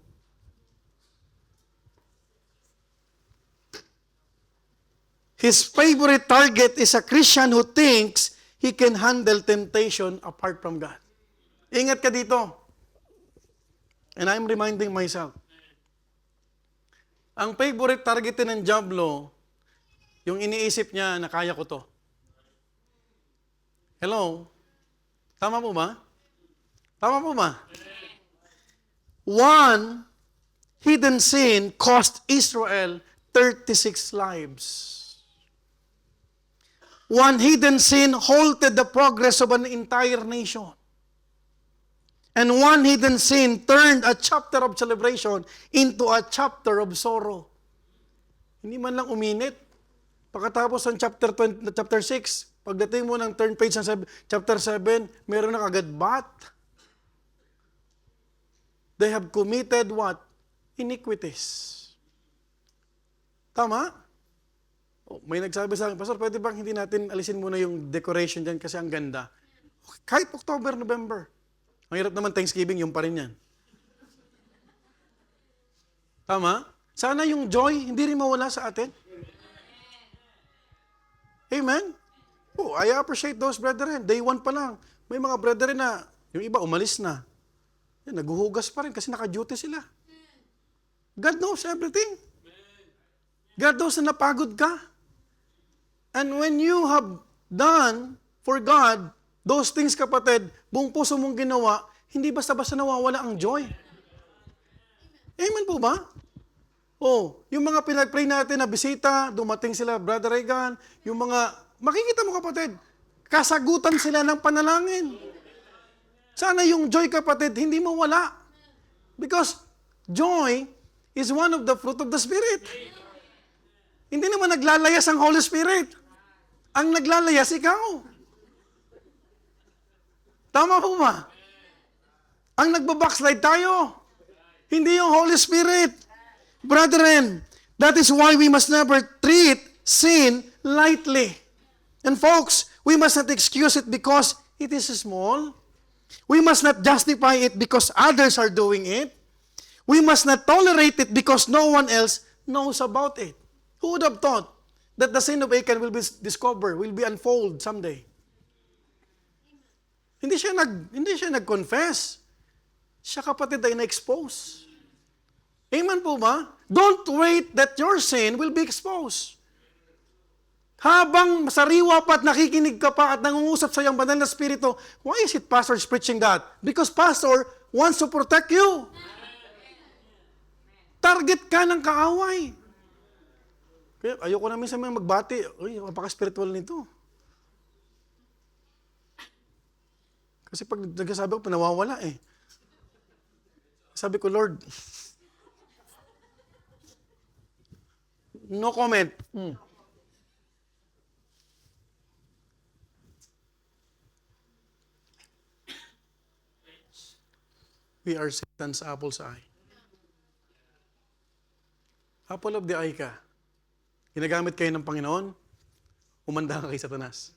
his favorite target is a Christian who thinks he can handle temptation apart from God. Ingat ka dito. And I'm reminding myself. Ang favorite target ng diablo, yung iniisip niya na kaya ko to. Hello? Tama po ba? Tama po ba? One hidden sin cost Israel 36 lives. One hidden sin halted the progress of an entire nation. And one hidden sin turned a chapter of celebration into a chapter of sorrow. Hindi man lang uminit. Pagkatapos ng chapter 6, pagdating mo ng turn page ng chapter 7, meron na agad bat. They have committed what? Iniquities. Tama? Oh, may nagsabi sa akin, Pastor, pwede bang hindi natin alisin muna yung decoration dyan kasi ang ganda? Kahit October, November. Ang hirap naman Thanksgiving, yung pa rin yan. Tama? Sana yung joy, hindi rin mawala sa atin. Amen? Oh, I appreciate those brethren. Day 1 pa lang. May mga brethren na, yung iba umalis na. Yan, naguhugas pa rin kasi naka-duty sila. God knows everything. God knows na napagod ka. And when you have done for God those things, kapatid, buong puso mong ginawa, hindi basta-basta nawawala ang joy. Amen po ba? Oh, yung mga pinag-pray natin na bisita, dumating sila, Brother Reagan, yung mga, makikita mo kapatid, kasagutan sila ng panalangin. Sana yung joy, kapatid, hindi mo wala. Because joy is one of the fruit of the Spirit. Hindi naman naglalayas ang Holy Spirit. Ang naglalayas, ikaw. Tama po ba? Ang nagbabackslide tayo. Hindi yung Holy Spirit. Brethren, that is why we must never treat sin lightly. And folks, we must not excuse it because it is small. We must not justify it because others are doing it. We must not tolerate it because no one else knows about it. Who would have thought that the sin of Achan will be discovered, will be unfold someday? Hindi siya nag-confess. Siya, kapatid, ay na-expose. Amen po ba? Don't wait that your sin will be exposed. Habang sariwa pa at nakikinig ka pa at nangungusap sa iyong banal na spirito, why is it pastor is preaching that? Because pastor wants to protect you. Target ka ng kaaway. Kaya ayoko namin sa mga magbati. Uy, napaka-spiritual nito. Kasi pag nagsasabi ko, nawawala eh. Sabi ko, Lord, no comment. We are Satan's apple's eye. Apple of the eye ka. Ginagamit kayo ng Panginoon, umanda ka kay Satanas.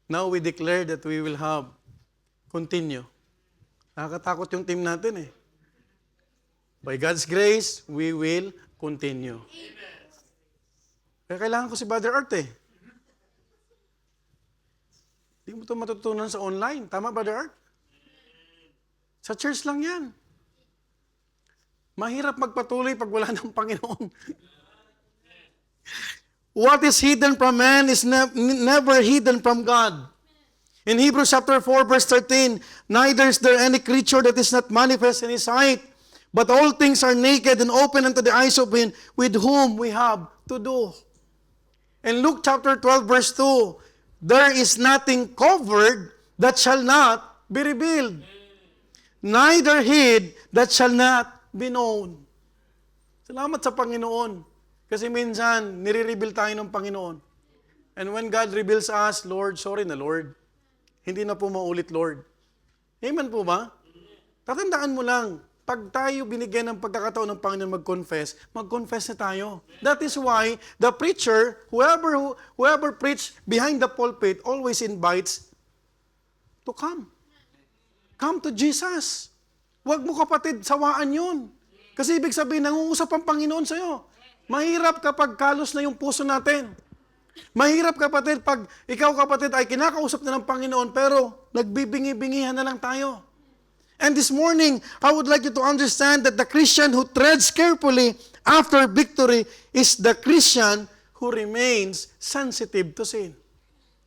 Now we declare that we will have continue. Nakakatakot yung team natin eh. By God's grace, we will continue. Kaya kailangan ko si Brother Art eh. Hindi mo ito matutunan sa online. Tama, Brother Art? Sa church lang yan. Mahirap magpatuloy pag wala ng Panginoon. What is hidden from man is never hidden from God. In Hebrews chapter 4, verse 13, neither is there any creature that is not manifest in His sight, but all things are naked and open unto the eyes of Him with whom we have to do. In Luke chapter 12, verse 2, there is nothing covered that shall not be revealed, neither hid that shall not be known. Salamat sa Panginoon. Kasi minsan, nire-reveal tayo ng Panginoon. And when God reveals us, Lord, sorry na Lord. Hindi na po maulit, Lord. Amen po ba? Tatandaan mo lang, pag tayo binigyan ng pagkakataon ng Panginoon mag-confess na tayo. That is why the preacher, whoever preach behind the pulpit always invites to come. Come to Jesus. Huwag mo kapatid, sawaan yun. Kasi ibig sabihin, nangungusap ang Panginoon sa'yo. Mahirap kapag kalos na yung puso natin. Mahirap kapatid, pag ikaw kapatid ay kinakausap na ng Panginoon, pero nagbibingi-bingihan na lang tayo. And this morning, I would like you to understand that the Christian who treads carefully after victory is the Christian who remains sensitive to sin.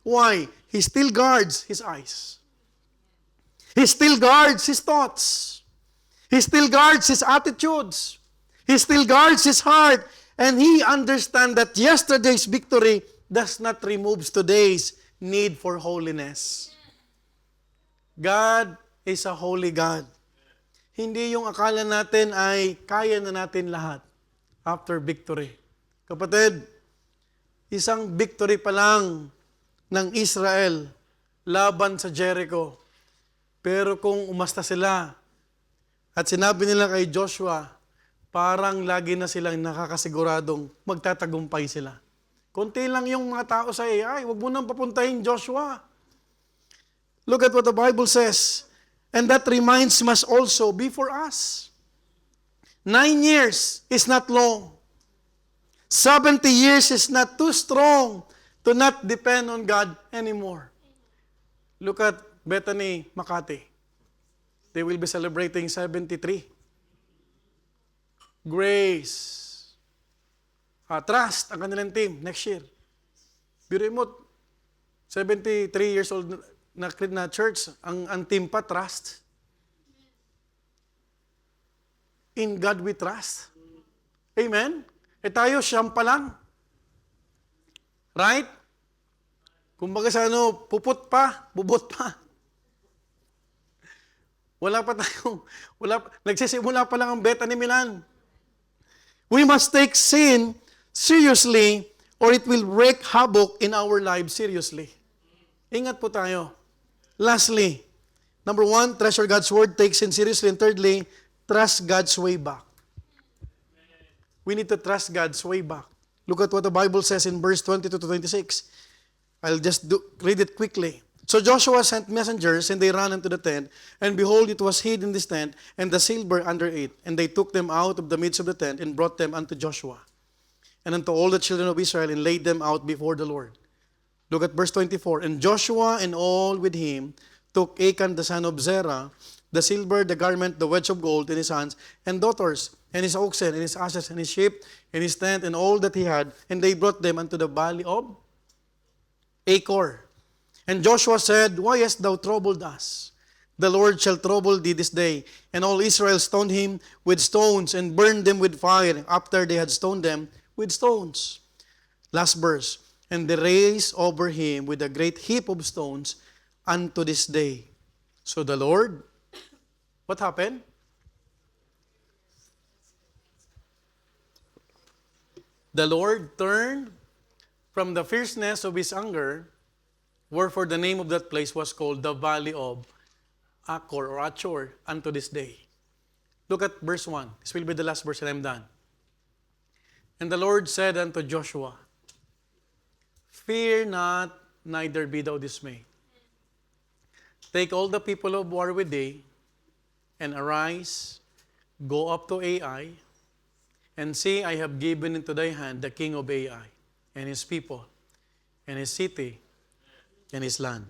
Why? He still guards his eyes. He still guards his thoughts. He still guards his attitudes. He still guards his heart. And he understands that yesterday's victory does not remove today's need for holiness. God is a holy God. Hindi yung akala natin ay kaya na natin lahat after victory. Kapatid, isang victory pa lang ng Israel laban sa Jericho. Pero kung umasta sila at sinabi nila kay Joshua, parang lagi na silang nakakasiguradong magtatagumpay sila. Konti lang yung mga tao sa AI, huwag mo nang papuntahin Joshua. Look at what the Bible says. And that reminds must also be for us. 9 years is not long. 70 years is not too strong to not depend on God anymore. Look at Bethany, Makati. They will be celebrating 73. Grace. Trust ang kanilang team next year. Biruin mo, 73 years old na church, ang team pa, trust. In God we trust. Amen? Tayo, siyam pa lang. Right? Kumbaga sa puput pa, bubot pa. Nagsisimula pa lang ang Bethany Milan. We must take sin seriously or it will wreak havoc in our lives seriously. Ingat po tayo. Lastly, number 1, treasure God's word, take sin seriously. And thirdly, trust God's way back. We need to trust God's way back. Look at what the Bible says in verse 22 to 26. I'll just read it quickly. So Joshua sent messengers, and they ran into the tent, and behold, it was hid in this tent, and the silver under it. And they took them out of the midst of the tent, and brought them unto Joshua, and unto all the children of Israel, and laid them out before the Lord. Look at verse 24. And Joshua and all with him took Achan the son of Zerah, the silver, the garment, the wedge of gold in his sons and daughters, and his oxen, and his asses, and his sheep, and his tent, and all that he had, and they brought them unto the valley of Achor. And Joshua said, Why hast thou troubled us? The Lord shall trouble thee this day. And all Israel stoned him with stones, and burned them with fire, after they had stoned them with stones. Last verse. And they raised over him with a great heap of stones unto this day. So the Lord, what happened? The Lord turned from the fierceness of his anger, wherefore the name of that place was called the Valley of Achor unto this day. Look at verse 1. This will be the last verse and I'm done. And the Lord said unto Joshua, Fear not, neither be thou dismayed. Take all the people of war with thee, and arise, go up to Ai, and see, I have given into thy hand the king of Ai, and his people, and his city, and his land.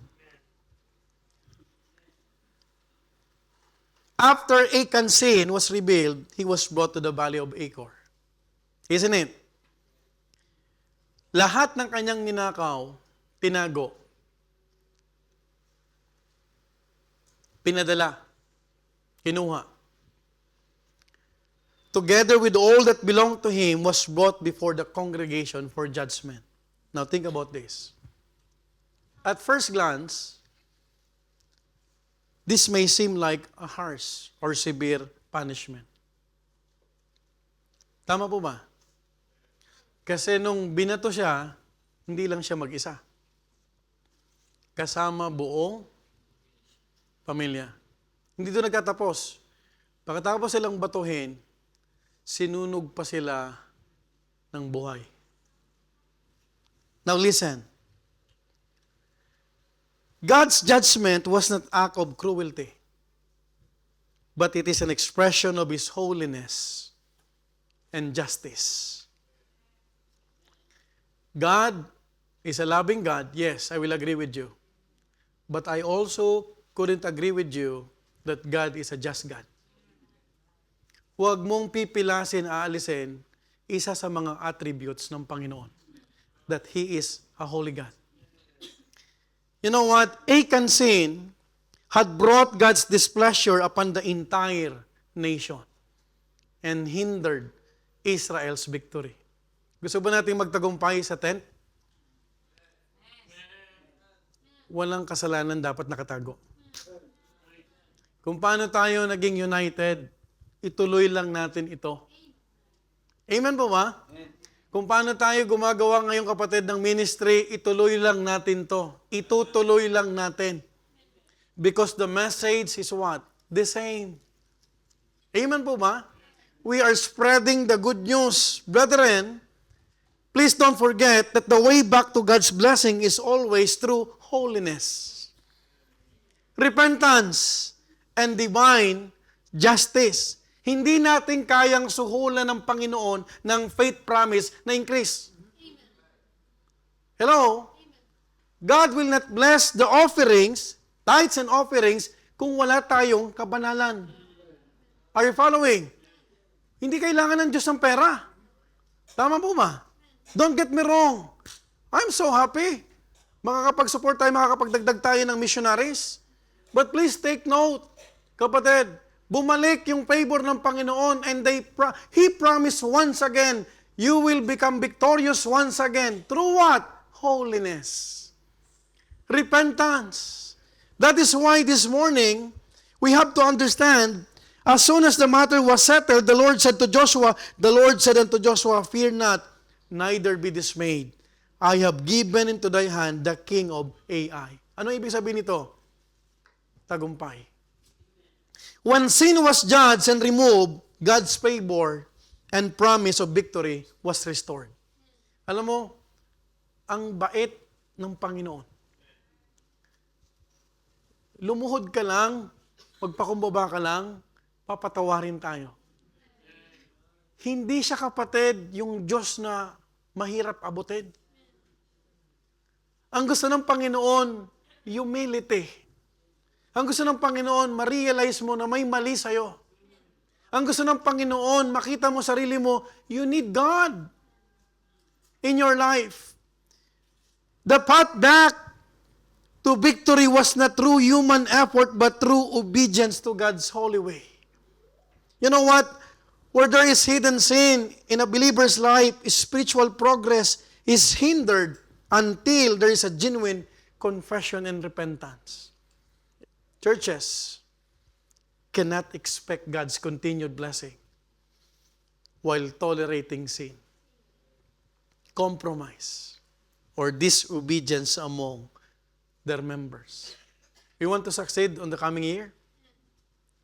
After Achan's sin was revealed, he was brought to the valley of Achor. Isn't it? Lahat ng kanyang ninakaw, tinago. Pinadala. Kinuha. Together with all that belonged to him was brought before the congregation for judgment. Now think about this. At first glance, this may seem like a harsh or severe punishment. Tama po ba? Kasi nung binato siya, hindi lang siya mag-isa. Kasama buong pamilya. Hindi doon nagtatapos. Pagkatapos silang batuhin, sinunog pa sila ng buhay. Now listen. God's judgment was not act of cruelty, but it is an expression of His holiness and justice. God is a loving God. Yes, I will agree with you. But I also couldn't agree with you that God is a just God. Huwag mong pipilasin, aalisin, isa sa mga attributes ng Panginoon, that He is a holy God. You know what? Achan's sin had brought God's displeasure upon the entire nation and hindered Israel's victory. Gusto ba natin magtagumpay sa tent? Walang kasalanan dapat nakatago. Kung paano tayo naging united, ituloy lang natin ito. Amen po ba? Kung paano tayo gumagawa ngayong kapatid ng ministry, ituloy lang natin to. Itutuloy lang natin. Because the message is what? The same. Amen po ba? We are spreading the good news. Brethren, please don't forget that the way back to God's blessing is always through holiness, repentance, and divine justice. Hindi natin kayang suhulan ng Panginoon ng faith promise na increase. Hello? God will not bless the offerings, tithes and offerings, kung wala tayong kabanalan. Are you following? Hindi kailangan ng Diyos ng pera. Tama po ba? Don't get me wrong. I'm so happy. Makakapag-support tayo, makakapagdagdag tayo ng missionaries. But please take note, kapatid, bumalik yung favor ng Panginoon and He promised once again, you will become victorious once again. Through what? Holiness. Repentance. That is why this morning, we have to understand, as soon as the matter was settled, the Lord said unto Joshua, fear not, neither be dismayed. I have given into thy hand the king of Ai. Ano ibig sabihin nito? Tagumpay. When sin was judged and removed, God's favor and promise of victory was restored. Alam mo, ang bait ng Panginoon. Lumuhod ka lang, magpakumbaba ka lang, papatawarin tayo. Hindi siya kapatid yung Diyos na mahirap abutin. Ang gusto ng Panginoon, humility. Ang gusto ng Panginoon, ma-realize mo na may mali sa'yo. Ang gusto ng Panginoon, makita mo sarili mo, you need God in your life. The path back to victory was not through human effort, but through obedience to God's holy way. You know what? Where there is hidden sin in a believer's life, spiritual progress is hindered until there is a genuine confession and repentance. Churches cannot expect God's continued blessing while tolerating sin, compromise, or disobedience among their members. We want to succeed on the coming year?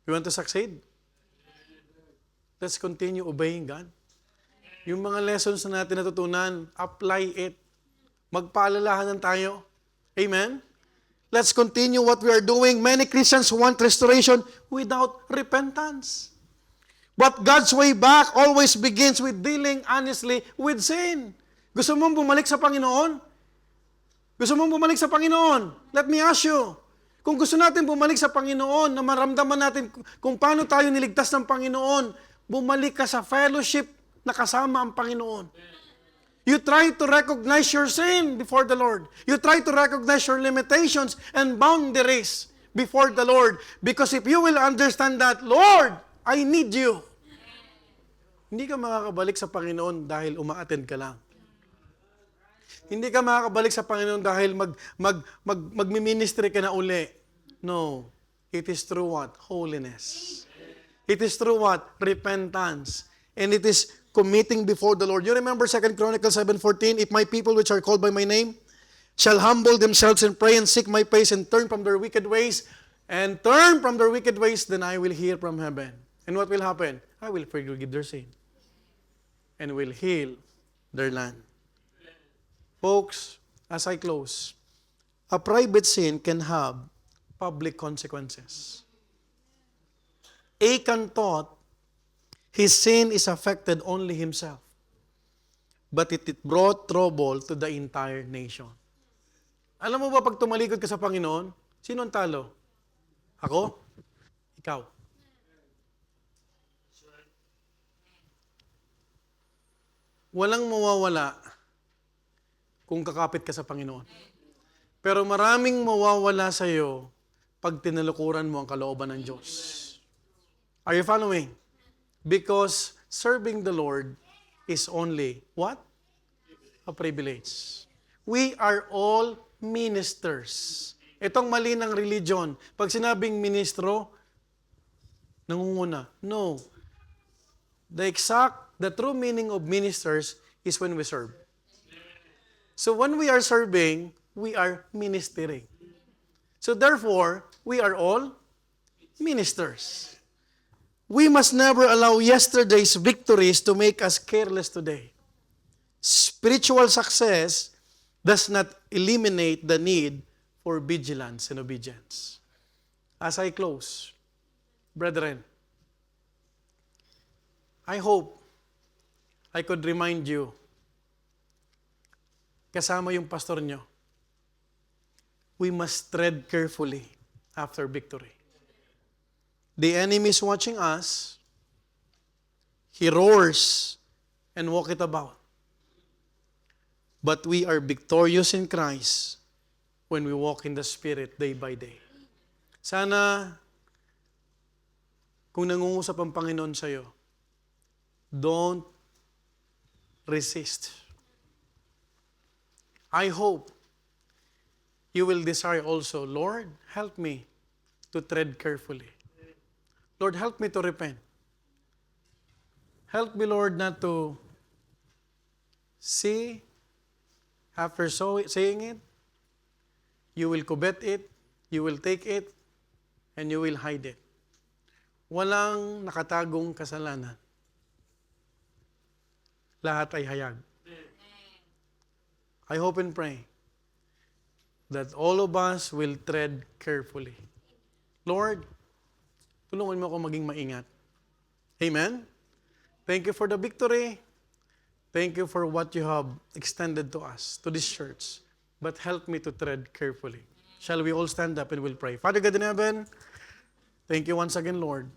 We want to succeed? Let's continue obeying God. Yung mga lessons na natin natutunan, apply it. Magpaalalahanan tayo. Amen? Let's continue what we are doing. Many Christians want restoration without repentance. But God's way back always begins with dealing honestly with sin. Gusto mong bumalik sa Panginoon? Gusto mong bumalik sa Panginoon? Let me ask you. Kung gusto natin bumalik sa Panginoon, na maramdaman natin kung paano tayo niligtas ng Panginoon, bumalik ka sa fellowship na kasama ang Panginoon. You try to recognize your sin before the Lord. You try to recognize your limitations and boundaries before the Lord. Because if you will understand that, Lord, I need you. Hindi ka makakabalik sa Panginoon dahil uma-attend ka lang. Hindi ka makakabalik sa Panginoon dahil magmi-ministry ka na uli. No. It is through what? Holiness. It is through what? Repentance. And it is committing before the Lord. You remember 2 Chronicles 7:14, if my people which are called by my name shall humble themselves and pray and seek my face and turn from their wicked ways, then I will hear from heaven. And what will happen? I will forgive their sin. And will heal their land. Folks, as I close, a private sin can have public consequences. Achan thought his sin is affected only himself. But it brought trouble to the entire nation. Alam mo ba pag tumalikod ka sa Panginoon, sino ang talo? Ako? Ikaw. Walang mawawala kung kakapit ka sa Panginoon. Pero maraming mawawala sa iyo pag tinalukuran mo ang kalooban ng Diyos. Are you following? Because serving the Lord is only what? A privilege. We are all ministers. Itong mali ng religion, pag sinabing ministro, nangunguna. No. The true meaning of ministers is when we serve. So when we are serving, we are ministering. So therefore, we are all ministers. We must never allow yesterday's victories to make us careless today. Spiritual success does not eliminate the need for vigilance and obedience. As I close, brethren, I hope I could remind you, kasama yung pastor nyo, we must tread carefully after victory. The enemy is watching us. He roars and walketh about. But we are victorious in Christ when we walk in the Spirit day by day. Sana, kung nangungusap ang Panginoon sa'yo, don't resist. I hope you will desire also, Lord, help me to tread carefully. Lord, help me to repent. Help me, Lord, not to see, after saying it, you will covet it, you will take it, and you will hide it. Walang nakatagong kasalanan. Lahat ay hayag. I hope and pray that all of us will tread carefully. Lord, tulungan mo ako maging maingat. Amen? Thank you for the victory. Thank you for what you have extended to us, to this church. But help me to tread carefully. Shall we all stand up and we'll pray? Father God in heaven, thank you once again, Lord,